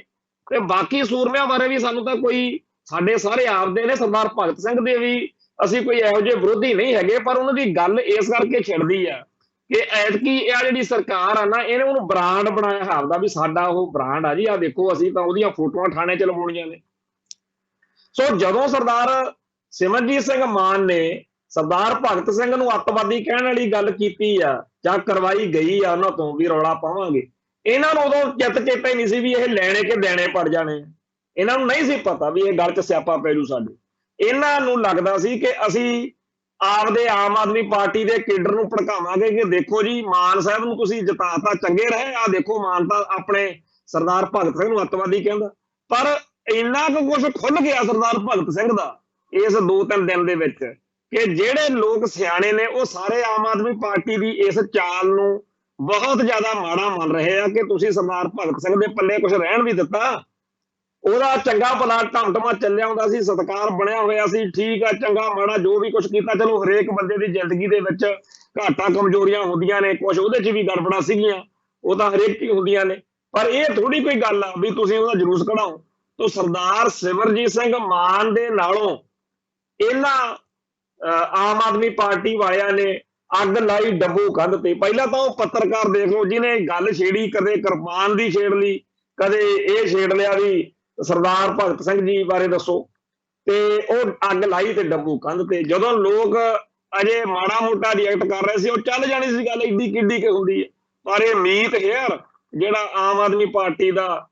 ਤੇ ਬਾਕੀ ਸੂਰਮਿਆਂ ਬਾਰੇ ਵੀ ਸਾਨੂੰ ਤਾਂ ਕੋਈ, ਸਾਡੇ ਸਾਰੇ ਆਪਦੇ ਨੇ, ਸਰਦਾਰ ਭਗਤ ਸਿੰਘ ਦੇ ਵੀ ਅਸੀਂ ਕੋਈ ਇਹੋ ਜਿਹੇ ਵਿਰੋਧੀ ਨਹੀਂ ਹੈਗੇ, ਪਰ ਉਹਨਾਂ ਦੀ ਗੱਲ ਇਸ ਕਰਕੇ ਛਿੜਦੀ ਆ ਕਿ ਐਤਕੀ ਇਹ ਜਿਹੜੀ ਸਰਕਾਰ ਆ ਨਾ, ਇਹਨੇ ਉਹਨੂੰ ਬ੍ਰਾਂਡ ਬਣਾਇਆ ਆਪਦਾ ਵੀ ਸਾਡਾ ਉਹ ਬ੍ਰਾਂਡ ਆ ਜੀ, ਆ ਦੇਖੋ ਅਸੀਂ ਤਾਂ ਉਹਦੀਆਂ ਫੋਟੋਆਂ ਥਾਣੇ 'ਚ ਲਵਾਉਣੀਆਂ ਨੇ। ਸੋ ਜਦੋਂ ਸਰਦਾਰ ਸਿਮਰਜੀਤ ਸਿੰਘ ਮਾਨ ਨੇ ਸਰਦਾਰ ਭਗਤ ਸਿੰਘ ਨੂੰ ਅੱਤਵਾਦੀ ਕਹਿਣ ਵਾਲੀ ਗੱਲ ਕੀਤੀ ਆ ਜਾਂ ਕਰਵਾਈ ਗਈ ਆ ਉਹਨਾਂ ਤੋਂ ਵੀ ਰੌਲਾ ਪਾਵਾਂਗੇ, ਇਹਨਾਂ ਨੂੰ ਉਦੋਂ ਚਿੱਤ ਚੇਤਾ ਹੀ ਨਹੀਂ ਸੀ ਵੀ ਇਹ ਲੈਣੇ ਕਿ ਦੇਣੇ ਪੜ ਜਾਣੇ। ਇਹਨਾਂ ਨੂੰ ਨਹੀਂ ਸੀ ਪਤਾ ਵੀ ਇਹ ਗੱਲ 'ਚ ਸਿਆਪਾ ਪੈ ਜੂ ਸਾਡੇ। ਇਹਨਾਂ ਨੂੰ ਲੱਗਦਾ ਸੀ ਕਿ ਅਸੀਂ ਆਪਦੇ ਆਮ ਆਦਮੀ ਪਾਰਟੀ ਦੇ ਕੇਡਰ ਨੂੰ ਭੜਕਾਵਾਂਗੇ ਕਿ ਦੇਖੋ ਜੀ ਮਾਨ ਸਾਹਿਬ ਨੂੰ ਤੁਸੀਂ ਜਿਤਾਤਾ, ਚੰਗੇ ਰਹੇ, ਆ ਦੇਖੋ ਮਾਨ ਤਾਂ ਆਪਣੇ ਸਰਦਾਰ ਭਗਤ ਸਿੰਘ ਨੂੰ ਅੱਤਵਾਦੀ ਕਹਿੰਦਾ। ਪਰ ਇੰਨਾ ਕੁ ਕੁਛ ਖੁੱਲ ਗਿਆ ਸਰਦਾਰ ਭਗਤ ਸਿੰਘ ਦਾ ਇਸ 2-3 ਦਿਨ ਦੇ ਵਿੱਚ ਕਿ ਜਿਹੜੇ ਲੋਕ ਸਿਆਣੇ ਨੇ ਉਹ ਸਾਰੇ ਆਮ ਆਦਮੀ ਪਾਰਟੀ ਦੀ ਇਸ ਚਾਲ ਨੂੰ ਬਹੁਤ ਜ਼ਿਆਦਾ ਮਾੜਾ ਮੰਨ ਰਹੇ ਆ ਕਿ ਤੁਸੀਂ ਸਰਦਾਰ ਭਗਤ ਸਿੰਘ ਦੇ ਪੱਲੇ ਕੁਛ ਰਹਿਣ ਵੀ ਦਿੱਤਾ। ਉਹਦਾ ਚੰਗਾ ਭਲਾ ਢਮਢਮਾ ਚੱਲਿਆ ਹੁੰਦਾ ਸੀ, ਸਤਿਕਾਰ ਬਣਿਆ ਹੋਇਆ ਸੀ, ਠੀਕ ਆ, ਚੰਗਾ ਮਾੜਾ ਜੋ ਵੀ ਕੁਛ ਕੀਤਾ, ਚਲੋ ਹਰੇਕ ਬੰਦੇ ਦੀ ਜ਼ਿੰਦਗੀ ਦੇ ਵਿੱਚ ਘਾਟਾਂ ਕਮਜ਼ੋਰੀਆਂ ਹੁੰਦੀਆਂ ਨੇ, ਕੁਛ ਉਹਦੇ 'ਚ ਵੀ ਗੜਬੜਾਂ ਸੀਗੀਆਂ, ਉਹ ਤਾਂ ਹਰੇਕ ਹੀ ਹੁੰਦੀਆਂ ਨੇ, ਪਰ ਇਹ ਥੋੜੀ ਕੋਈ ਗੱਲ ਆ ਵੀ ਤੁਸੀਂ ਉਹਦਾ ਜਲੂਸ ਕਢਾਓ। ਤੋ ਸਰਦਾਰ ਸਿਮਰਜੀਤ ਸਿੰਘ ਮਾਨ ਦੇ ਨਾਲੋਂ ਇਹਨਾਂ ਆਮ ਆਦਮੀ ਪਾਰਟੀ ਵਾਲਿਆਂ ਨੇ ਅੱਗ ਲਾਈ ਡੱਬੂ ਕੰਧ ਤੇ। ਪਹਿਲਾਂ ਤਾਂ ਉਹ ਪੱਤਰਕਾਰ ਦੇਖ ਲਓ ਜਿਹਨੇ ਗੱਲ ਛੇੜੀ, ਕਦੇ ਕਿਰਪਾਨ ਦੀ ਛੇੜ ਲਈ, ਕਦੇ ਇਹ ਛੇੜ ਲਿਆ ਵੀ ਸਰਦਾਰ ਭਗਤ ਸਿੰਘ ਜੀ ਬਾਰੇ ਦੱਸੋ, ਤੇ ਉਹ ਅੱਗ ਲਾਈ ਤੇ ਡੱਬੂ ਕੰਧ ਤੇ। ਜਦੋਂ ਲੋਕ ਅਜੇ ਮਾੜਾ ਮੋਟਾ ਰਿਐਕਟ ਕਰ ਰਹੇ ਸੀ, ਉਹ ਚੱਲ ਜਾਣੀ ਸੀ ਗੱਲ, ਏਡੀ ਕਿੱਡੀ ਕਿ ਹੁੰਦੀ ਹੈ। ਪਰ ਇਹ ਮੀਤ ਹੇਅਰ ਜਿਹੜਾ ਆਮ ਆਦਮੀ ਪਾਰਟੀ ਦਾ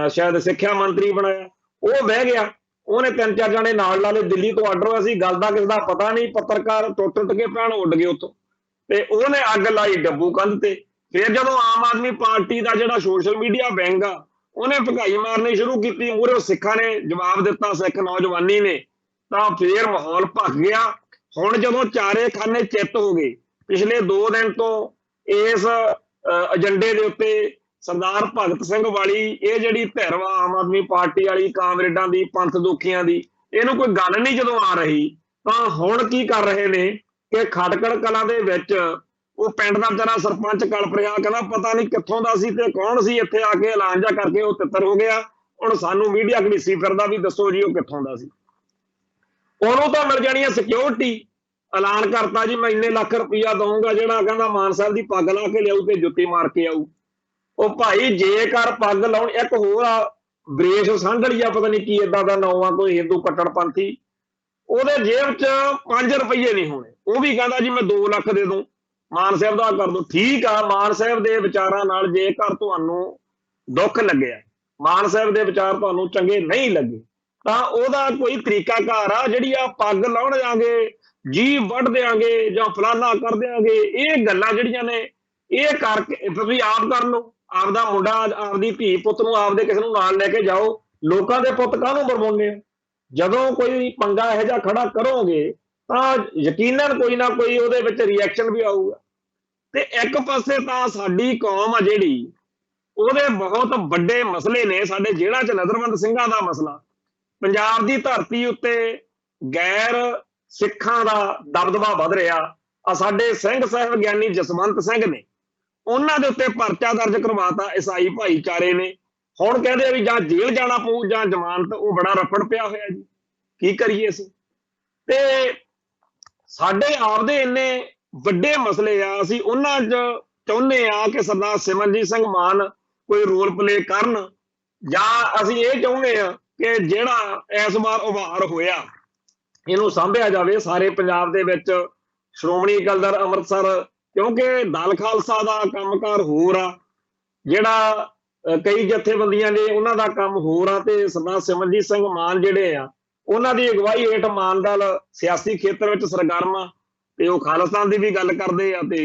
ਸ਼ਾਇਦ ਸਿੱਖਿਆ ਮੰਤਰੀ ਬਣਾਇਆ, ਉਹ ਬਹਿ ਗਿਆ, ਉਹਨੇ 3-4 ਜਾਣੇ ਨਾਲ ਲਾ ਲਏ, ਦਿੱਲੀ ਤੋਂ ਆਰਡਰ ਹੋਇਆ ਸੀ, ਗੱਲ ਦਾ ਕਿਸੇ ਦਾ ਪਤਾ ਨਹੀਂ, ਪੱਤਰਕਾਰ ਟੁੱਟ ਕੇ ਭੈਣ ਉੱਡ ਗਏ ਉੱਥੋਂ, ਤੇ ਉਹਨੇ ਅੱਗ ਲਾਈ ਡੱਬੂ ਕੰਧ ਤੇ। ਫਿਰ ਜਦੋਂ ਆਮ ਆਦਮੀ ਪਾਰਟੀ ਦਾ ਜਿਹੜਾ ਸੋਸ਼ਲ ਮੀਡੀਆ ਵਿੰਗ ਆ ਉਹਨੇ ਭਗਾਈ ਮਾਰਨੀ ਸ਼ੁਰੂ ਕੀਤੀ, ਮੂਹਰੇ ਸਿੱਖਾਂ ਨੇ ਜਵਾਬ ਦਿੱਤਾ, ਸਿੱਖ ਨੌਜਵਾਨੀ ਨੇ, ਤਾਂ ਫੇਰ ਮਾਹੌਲ ਭਖ ਗਿਆ। ਹੁਣ ਜਦੋਂ ਚਾਰੇ ਖਾਨੇ ਚਿੱਤ ਹੋ ਗਏ पिछले 2 दिन तो इस एजेंडे के उत्ते सरदार भगत सिंह वाली ये जिहड़ी धिर वा आम आदमी पार्टी वाली कामरेडां दी पंथ दुखियां दी इहनूं कोई गल नहीं जदों आ रही तां हुण की कर रहे ने कि खटकड़ कलां दे विच ਉਹ ਪਿੰਡ ਦਾ ਵਿਚਾਰਾ ਸਰਪੰਚ ਕਲਪ ਰਿਹਾ ਕਹਿੰਦਾ ਪਤਾ ਨਹੀਂ ਕਿੱਥੋਂ ਦਾ ਸੀ ਤੇ ਕੌਣ ਸੀ ਇੱਥੇ ਆ ਕੇ ਐਲਾਨ ਜਾ ਕਰਕੇ ਉਹ ਤਿੱਤਰ ਹੋ ਗਿਆ ਹੁਣ ਸਾਨੂੰ ਮੀਡੀਆ ਘੜੀਸੀ ਫਿਰਦਾ ਵੀ ਦੱਸੋ ਜੀ ਉਹ ਕਿੱਥੋਂ ਦਾ ਸੀ ਉਹਨੂੰ ਤਾਂ ਮਿਲ ਜਾਣੀ ਹੈ ਸਿਕਿਉਰਿਟੀ ਐਲਾਨ ਕਰਤਾ ਜੀ ਮੈਂ ਇੰਨੇ ਲੱਖ ਰੁਪਈਆ ਦਊਂਗਾ ਜਿਹੜਾ ਕਹਿੰਦਾ ਮਾਨ ਸਾਹਿਬ ਦੀ ਪੱਗ ਲਾ ਕੇ ਲਿਆਊ ਤੇ ਜੁੱਤੀ ਮਾਰ ਕੇ ਆਊ ਉਹ ਭਾਈ ਜੇਕਰ ਪੱਗ ਲਾਉਣ ਇੱਕ ਹੋਰ ਆ ਬ੍ਰੇਸ਼ ਸੰਘੜੀਆ ਪਤਾ ਨਹੀਂ ਕੀ ਏਦਾਂ ਦਾ ਨਾਂ ਆ ਕੋਈ ਹਿੰਦੂ ਕੱਟੜਪੰਥੀ ਉਹਦੇ ਜੇਬ 'ਚ 5 ਰੁਪਈਏ ਨਹੀਂ ਹੋਣੇ ਉਹ ਵੀ ਕਹਿੰਦਾ ਜੀ ਮੈਂ 2 ਲੱਖ ਦੇ ਦੂੰ ਮਾਨ ਸਾਹਿਬ ਦਾ ਕਰ ਦੋ ਠੀਕ ਆ ਮਾਨ ਸਾਹਿਬ ਦੇ ਵਿਚਾਰਾਂ ਨਾਲ ਜੇਕਰ ਤੁਹਾਨੂੰ ਦੁੱਖ ਲੱਗਿਆ ਮਾਨ ਸਾਹਿਬ ਦੇ ਵਿਚਾਰ ਤੁਹਾਨੂੰ ਚੰਗੇ ਨਹੀਂ ਲੱਗੇ ਤਾਂ ਉਹਦਾ ਕੋਈ ਤਰੀਕਾਕਾਰ ਆ ਜਿਹੜੀ ਆ ਪੱਗ ਲਾਉਣ ਜਾਗੇ ਜੀ ਵੱਢ ਦਿਆਂਗੇ ਜਾਂ ਫਲਾਨਾ ਕਰ ਦਿਆਂਗੇ ਇਹ ਗੱਲਾਂ ਜਿਹੜੀਆਂ ਨੇ ਇਹ ਕਰਕੇ ਤੁਸੀਂ ਆਪ ਕਰ ਲਓ ਆਪਦਾ ਮੁੰਡਾ ਆਪਦੀ ਧੀ ਪੁੱਤ ਨੂੰ ਆਪਦੇ ਕਿਸੇ ਨੂੰ ਨਾਲ ਲੈ ਕੇ ਜਾਓ ਲੋਕਾਂ ਦੇ ਪੁੱਤ ਕਾਹਨੂੰ ਬਰਮਾਉਂਦੇ ਆ ਜਦੋਂ ਕੋਈ ਪੰਗਾ ਇਹੋ ਜਿਹਾ ਖੜਾ ਕਰੋਗੇ ਤਾਂ ਯਕੀਨਨ ਕੋਈ ਨਾ ਕੋਈ ਉਹਦੇ ਵਿੱਚ ਰਿਐਕਸ਼ਨ ਵੀ ਆਊਗਾ ਤੇ ਇੱਕ ਪਾਸੇ ਤਾਂ ਸਾਡੀ ਕੌਮ ਆ ਜਿਹੜੀ ਉਹਦੇ ਬਹੁਤ ਵੱਡੇ ਮਸਲੇ ਨੇ ਸਾਡੇ ਜੇਲ੍ਹਾਂ 'ਚ ਨਜ਼ਰਬੰਦ ਸਿੰਘਾਂ ਦਾ ਮਸਲਾ ਪੰਜਾਬ ਦੀ ਧਰਤੀ ਉੱਤੇ ਗੈਰ ਸਿੱਖਾਂ ਦਾ ਦਬਦਬਾ ਵੱਧ ਰਿਹਾ ਆ ਸਾਡੇ ਸਿੰਘ ਸਾਹਿਬ ਗਿਆਨੀ ਜਸਵੰਤ ਸਿੰਘ ਨੇ ਉਹਨਾਂ ਦੇ ਉੱਤੇ ਪਰਚਾ ਦਰਜ ਕਰਵਾਤਾ ਈਸਾਈ ਭਾਈਚਾਰੇ ਨੇ ਹੁਣ ਕਹਿੰਦੇ ਆ ਵੀ ਜਾਂ ਜੇਲ੍ਹ ਜਾਣਾ ਪਊ ਜਾਂ ਜ਼ਮਾਨਤ ਉਹ ਬੜਾ ਰਫੜ ਪਿਆ ਹੋਇਆ ਜੀ ਕੀ ਕਰੀਏ ਅਸੀਂ ਤੇ ਸਾਡੇ ਆਪਦੇ ਇੰਨੇ ਵੱਡੇ ਮਸਲੇ ਆ ਅਸੀਂ ਉਹਨਾਂ 'ਚ ਚਾਹੁੰਦੇ ਆ ਕਿ ਸਰਦਾਰ ਸਿਮਰਨਜੀਤ ਸਿੰਘ ਮਾਨ ਕੋਈ ਰੋਲ ਪਲੇ ਕਰਨ ਜਾਂ ਅਸੀਂ ਇਹ ਚਾਹੁੰਦੇ ਆ ਕਿ ਜਿਹੜਾ ਇਸ ਵਾਰ ਉਭਾਰ ਹੋਇਆ ਇਹਨੂੰ ਸਾਂਭਿਆ ਜਾਵੇ ਸਾਰੇ ਪੰਜਾਬ ਦੇ ਵਿੱਚ ਸ਼੍ਰੋਮਣੀ ਅਕਾਲੀ ਦਲ ਅੰਮ੍ਰਿਤਸਰ ਕਿਉਂਕਿ ਦਲ ਖਾਲਸਾ ਦਾ ਕੰਮਕਾਰ ਹੋਰ ਆ ਜਿਹੜਾ ਕਈ ਜਥੇਬੰਦੀਆਂ ਨੇ ਉਹਨਾਂ ਦਾ ਕੰਮ ਹੋਰ ਆ ਤੇ ਸਰਦਾਰ ਸਿਮਰਨਜੀਤ ਸਿੰਘ ਮਾਨ ਜਿਹੜੇ ਆ ਉਹਨਾਂ ਦੀ ਅਗਵਾਈ ਹੇਠ ਮਾਨ ਦਲ ਸਿਆਸੀ ਖੇਤਰ ਵਿੱਚ ਸਰਗਰਮ ਆ ਤੇ ਉਹ ਖਾਲਿਸਤਾਨ ਦੀ ਵੀ ਗੱਲ ਕਰਦੇ ਆ ਤੇ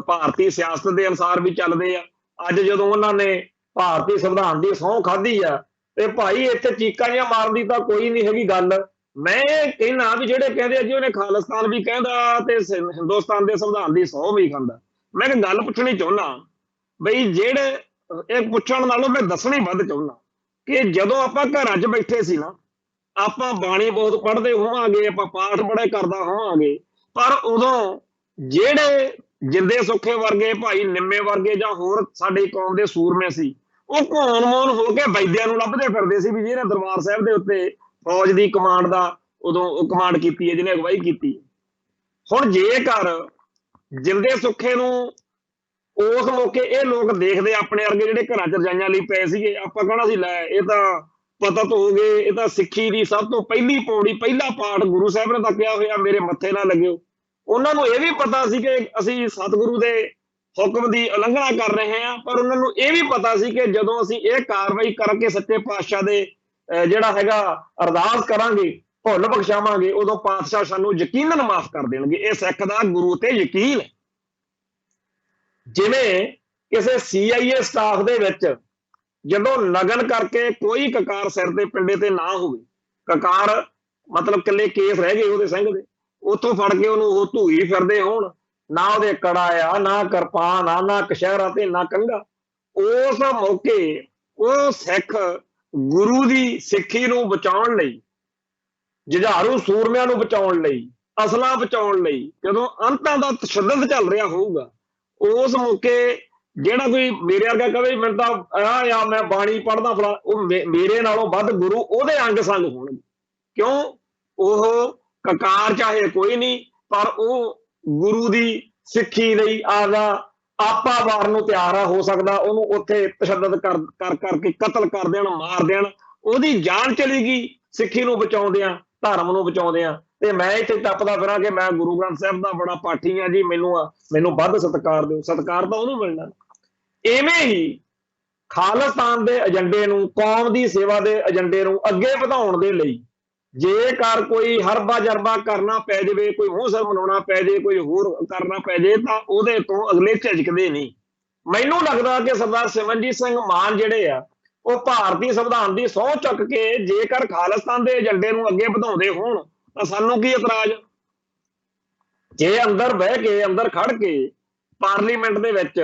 ਭਾਰਤੀ ਸਿਆਸਤ ਦੇ ਅਨੁਸਾਰ ਵੀ ਚੱਲਦੇ ਆ ਅੱਜ ਜਦੋਂ ਉਹਨਾਂ ਨੇ ਭਾਰਤੀ ਸੰਵਿਧਾਨ ਦੀ ਸਹੁੰ ਖਾਧੀ ਆ ਤੇ ਭਾਈ ਇੱਥੇ ਚੀਕਾਂ ਜਿਹੀਆਂ ਮਾਰਨ ਦੀ ਤਾਂ ਕੋਈ ਨਹੀਂ ਹੈਗੀ ਗੱਲ ਮੈਂ ਇਹ ਕਹਿਣਾ ਵੀ ਜਿਹੜੇ ਕਹਿੰਦੇ ਆ ਜੀ ਉਹਨੇ ਖਾਲਿਸਤਾਨ ਵੀ ਕਹਿੰਦਾ ਤੇ ਹਿੰਦੁਸਤਾਨ ਦੇ ਸੰਵਿਧਾਨ ਦੀ ਸਹੁੰ ਵੀ ਖਾਂਦਾ ਮੈਂ ਇੱਕ ਗੱਲ ਪੁੱਛਣੀ ਚਾਹੁੰਦਾ ਬਈ ਜਿਹੜੇ ਇਹ ਪੁੱਛਣ ਨਾਲੋਂ ਮੈਂ ਦੱਸਣੀ ਵੱਧ ਚਾਹੁੰਦਾ ਕਿ ਜਦੋਂ ਆਪਾਂ ਘਰਾਂ 'ਚ ਬੈਠੇ ਸੀ ਨਾ ਆਪਾਂ ਬਾਣੀ ਬਹੁਤ ਪੜ੍ਹਦੇ ਹੋਵਾਂਗੇ ਆਪਾਂ ਪਾਠ ਬੜੇ ਕਰਦਾ ਹੋਵਾਂਗੇ ਪਰ ਉਦੋਂ ਜਿਹੜੇ ਜਿੰਦੇ ਸੁੱਖੇ ਵਰਗੇ ਭਾਈ ਨਿੰਮੇ ਵਰਗੇ ਜਾਂ ਹੋਰ ਸਾਡੀ ਕੌਮ ਦੇ ਸੂਰਮੇ ਸੀ ਉਹ ਘੋਣ ਮੋਨ ਹੋ ਕੇ ਵੈਦਿਆਂ ਨੂੰ ਲੱਭਦੇ ਫਿਰਦੇ ਸੀ ਵੀ ਜਿਹਨੇ ਦਰਬਾਰ ਸਾਹਿਬ ਦੇ ਉੱਤੇ ਫੌਜ ਦੀ ਕਮਾਂਡ ਦਾ ਉਦੋਂ ਕਮਾਂਡ ਕੀਤੀ ਹੈ ਜਿਹਨੇ ਅਗਵਾਈ ਕੀਤੀ ਹੁਣ ਜੇਕਰ ਜਿੰਦੇ ਸੁੱਖੇ ਨੂੰ ਉਸ ਮੌਕੇ ਇਹ ਲੋਕ ਦੇਖਦੇ ਆਪਣੇ ਵਰਗੇ ਜਿਹੜੇ ਘਰਾਂ 'ਚ ਰਜਾਈਆਂ ਲਈ ਪਏ ਸੀਗੇ ਆਪਾਂ ਕਹਿਣਾ ਸੀ ਲੈ ਇਹ ਤਾਂ ਪਤਤ ਹੋ ਗਏ ਇਹ ਤਾਂ ਸਿੱਖੀ ਦੀ ਸਭ ਤੋਂ ਪਹਿਲੀ ਪੌੜੀ ਪਹਿਲਾ ਪਾਠ ਗੁਰੂ ਸਾਹਿਬ ਨੇ ਤਾਂ ਕਿਹਾ ਹੋਇਆ ਮੇਰੇ ਮੱਥੇ ਨਾ ਲੱਗਿਓ ਉਹਨਾਂ ਨੂੰ ਇਹ ਵੀ ਪਤਾ ਸੀ ਕਿ ਅਸੀਂ ਸਤਿਗੁਰੂ ਦੇ ਹੁਕਮ ਦੀ ਉਲੰਘਣਾ ਕਰ ਰਹੇ ਹਾਂ ਪਰ ਉਹਨਾਂ ਨੂੰ ਇਹ ਵੀ ਪਤਾ ਸੀ ਕਿ ਜਦੋਂ ਅਸੀਂ ਇਹ ਕਾਰਵਾਈ ਕਰਕੇ ਸੱਚੇ ਪਾਤਸ਼ਾਹ ਦੇ ਜਿਹੜਾ ਹੈਗਾ ਅਰਦਾਸ ਕਰਾਂਗੇ ਭੁੱਲ ਬਖਸ਼ਾਵਾਂਗੇ ਉਦੋਂ ਪਾਤਸ਼ਾਹ ਸਾਨੂੰ ਯਕੀਨਨ ਮਾਫ ਕਰ ਦੇਣਗੇ ਇਹ ਸਿੱਖ ਦਾ ਗੁਰੂ ਤੇ ਯਕੀਨ ਹੈ ਜਿਵੇਂ ਕਿਸੇ CIA ਸਟਾਫ ਦੇ ਵਿੱਚ ਜਦੋਂ ਨਗਨ ਕਰਕੇ ਕੋਈ ਕਕਾਰ ਸਿਰ ਦੇ ਪਿੰਡੇ ਤੇ ਨਾ ਹੋਵੇ ਕਕਾਰ ਮਤਲਬ ਇਕੱਲੇ ਕੇਸ ਰਹਿ ਗਏ ਉਹਦੇ ਸਿੰਘ ਦੇ ਉੱਥੋਂ ਫੜ ਕੇ ਉਹਨੂੰ ਉਹ ਧੂਈ ਫਿਰਦੇ ਹੋਣ ਨਾ ਉਹਦੇ ਕੜਾ ਆ ਨਾ ਕਿਰਪਾਨ ਆ ਨਾ ਕਸ਼ਹਿਰਾ ਤੇ ਨਾ ਕੰਘਾ ਉਸ ਮੌਕੇ ਉਹ ਸਿੱਖ ਗੁਰੂ ਦੀ ਸਿੱਖੀ ਨੂੰ ਬਚਾਉਣ ਲਈ ਜੁਝਾਰੂ ਸੂਰਮਿਆਂ ਨੂੰ ਬਚਾਉਣ ਲਈ ਅਸਲਾਂ ਬਚਾਉਣ ਲਈ ਜਦੋਂ ਅੰਤਾਂ ਦਾ ਤਸ਼ੱਦਦ ਚੱਲ ਰਿਹਾ ਹੋਊਗਾ ਉਸ ਮੌਕੇ ਜਿਹੜਾ ਕੋਈ ਮੇਰੇ ਵਰਗਾ ਕਹੇ ਮੈਨੂੰ ਤਾਂ ਆ ਮੈਂ ਬਾਣੀ ਪੜ੍ਹਦਾ ਫਲਾ ਉਹ ਮੇਰੇ ਨਾਲੋਂ ਵੱਧ ਗੁਰੂ ਉਹਦੇ ਅੰਗ ਸੰਗ ਹੋਣਗੇ ਕਿਉਂ ਉਹ ਕਕਾਰ ਚਾਹੇ ਕੋਈ ਨਹੀਂ ਪਰ ਉਹ ਗੁਰੂ ਦੀ ਸਿੱਖੀ ਲਈ ਆਦਾ ਆਪਾ ਵਾਰ ਨੂੰ ਤਿਆਰ ਆ ਹੋ ਸਕਦਾ ਉਹਨੂੰ ਉੱਥੇ ਤਸ਼ੱਦਦ ਕਰ ਕਰਕੇ ਕਤਲ ਕਰ ਦੇਣ ਮਾਰ ਦੇਣ ਉਹਦੀ ਜਾਨ ਚਲੀ ਗਈ ਸਿੱਖੀ ਨੂੰ ਬਚਾਉਂਦਿਆਂ ਧਰਮ ਨੂੰ ਬਚਾਉਂਦਿਆਂ ਤੇ ਮੈਂ ਇੱਥੇ ਟੱਪਦਾ ਫਿਰਾਂ ਕਿ ਮੈਂ ਗੁਰੂ ਗ੍ਰੰਥ ਸਾਹਿਬ ਦਾ ਬੜਾ ਪਾਠੀ ਆ ਜੀ ਮੈਨੂੰ ਵੱਧ ਸਤਿਕਾਰ ਦਿਓ ਸਤਿਕਾਰ ਤਾਂ ਉਹਨੂੰ ਮਿਲਣਾ ਇਵੇਂ ਹੀ ਖਾਲਿਸਤਾਨ ਦੇ ਏਜੰਡੇ ਨੂੰ ਕੌਮ ਦੀ ਸੇਵਾ ਦੇ ਏਜੰਡੇ ਨੂੰ ਅੱਗੇ ਵਧਾਉਣ ਦੇ ਲਈ ਜੇਕਰ ਕੋਈ ਹਰਬਾ ਜਰਬਾ ਕਰਨਾ ਪੈ ਜਾਵੇ ਕੋਈ ਮੂੰਹ ਸਿਰ ਮਨਾਉਣਾ ਪੈ ਜਾਵੇ ਕੋਈ ਹੋਰ ਕਰਨਾ ਪੈ ਜਾਵੇ ਤਾਂ ਉਹਦੇ ਤੋਂ ਅਗਲੇ ਝਿਜਕਦੇ ਨਹੀਂ ਮੈਨੂੰ ਲੱਗਦਾ ਕਿ ਸਰਦਾਰ ਸਿਮਰਨਜੀਤ ਸਿੰਘ ਮਾਨ ਜਿਹੜੇ ਆ ਉਹ ਭਾਰਤੀ ਸੰਵਿਧਾਨ ਦੀ ਸਹੁੰ ਚੁੱਕ ਕੇ ਜੇਕਰ ਖਾਲਿਸਤਾਨ ਦੇ ਏਜੰਡੇ ਨੂੰ ਅੱਗੇ ਵਧਾਉਂਦੇ ਹੋਣ ਤਾਂ ਸਾਨੂੰ ਕੀ ਇਤਰਾਜ਼ जे अंदर बह के अंदर खड़ के पार्लीमेंट दे विच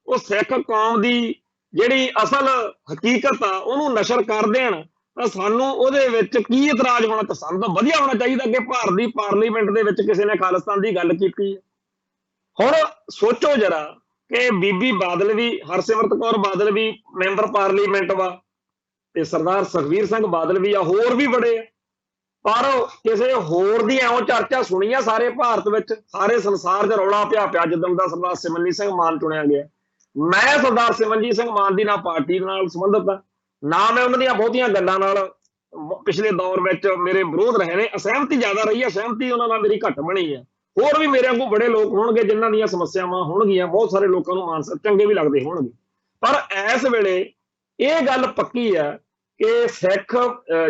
ਉਹ ਸਿੱਖ ਕੌਮ ਦੀ ਜਿਹੜੀ ਅਸਲ ਹਕੀਕਤ ਆ ਉਹਨੂੰ ਨਸ਼ਰ ਕਰ ਦੇਣ ਤਾਂ ਸਾਨੂੰ ਉਹਦੇ ਵਿੱਚ ਕੀ ਇਤਰਾਜ਼ ਹੋਣਾ? ਤਾਂ ਸਾਨੂੰ ਤਾਂ ਵਧੀਆ ਹੋਣਾ ਚਾਹੀਦਾ ਕਿ ਭਾਰਤ ਦੀ ਪਾਰਲੀਮੈਂਟ ਦੇ ਵਿੱਚ ਕਿਸੇ ਨੇ ਖਾਲਿਸਤਾਨ ਦੀ ਗੱਲ ਕੀਤੀ ਹੈ। ਹੁਣ ਸੋਚੋ ਜਰਾ ਕਿ ਬੀਬੀ ਬਾਦਲ ਵੀ, ਹਰਸਿਮਰਤ ਕੌਰ ਬਾਦਲ ਵੀ ਮੈਂਬਰ ਪਾਰਲੀਮੈਂਟ ਵਾ, ਤੇ ਸਰਦਾਰ ਸੁਖਬੀਰ ਸਿੰਘ ਬਾਦਲ ਵੀ ਆ, ਹੋਰ ਵੀ ਬੜੇ ਆ, ਪਰ ਕਿਸੇ ਹੋਰ ਦੀ ਐਉਂ ਚਰਚਾ ਸੁਣੀ ਆ ਸਾਰੇ ਭਾਰਤ ਵਿੱਚ, ਸਾਰੇ ਸੰਸਾਰ 'ਚ ਰੌਲਾ ਪਿਆ ਜਦੋਂ ਦਾ ਸਰਦਾਰ ਸਿਮਰਨਜੀਤ ਸਿੰਘ ਮਾਨ ਚੁਣਿਆ ਗਿਆ। ਮੈਂ ਸਰਦਾਰ ਸਿਮਰਨਜੀਤ ਸਿੰਘ ਮਾਨ ਦੀ ਨਾ ਪਾਰਟੀ ਨਾਲ ਸੰਬੰਧਿਤ ਆ, ਨਾ ਮੈਂ ਉਹਨਾਂ ਦੀਆਂ ਬਹੁਤੀਆਂ ਗੱਲਾਂ ਨਾਲ ਪਿਛਲੇ ਦੌਰ ਵਿੱਚ ਮੇਰੇ ਵਿਰੋਧ ਰਹੇ ਨੇ। ਅਸਹਿਮਤੀ ਜ਼ਿਆਦਾ ਰਹੀ ਹੈ, ਸਹਿਮਤੀ ਉਹਨਾਂ ਨਾਲ ਮੇਰੀ ਘੱਟ ਬਣੀ ਹੈ। ਹੋਰ ਵੀ ਮੇਰੇ ਵਾਂਗੂ ਬੜੇ ਲੋਕ ਹੋਣਗੇ ਜਿਨ੍ਹਾਂ ਦੀਆਂ ਸਮੱਸਿਆਵਾਂ ਹੋਣਗੀਆਂ, ਬਹੁਤ ਸਾਰੇ ਲੋਕਾਂ ਨੂੰ ਮਾਨ ਸਾਹਿਬ ਚੰਗੇ ਵੀ ਲੱਗਦੇ ਹੋਣਗੇ, ਪਰ ਇਸ ਵੇਲੇ ਇਹ ਗੱਲ ਪੱਕੀ ਆ ਕਿ ਸਿੱਖ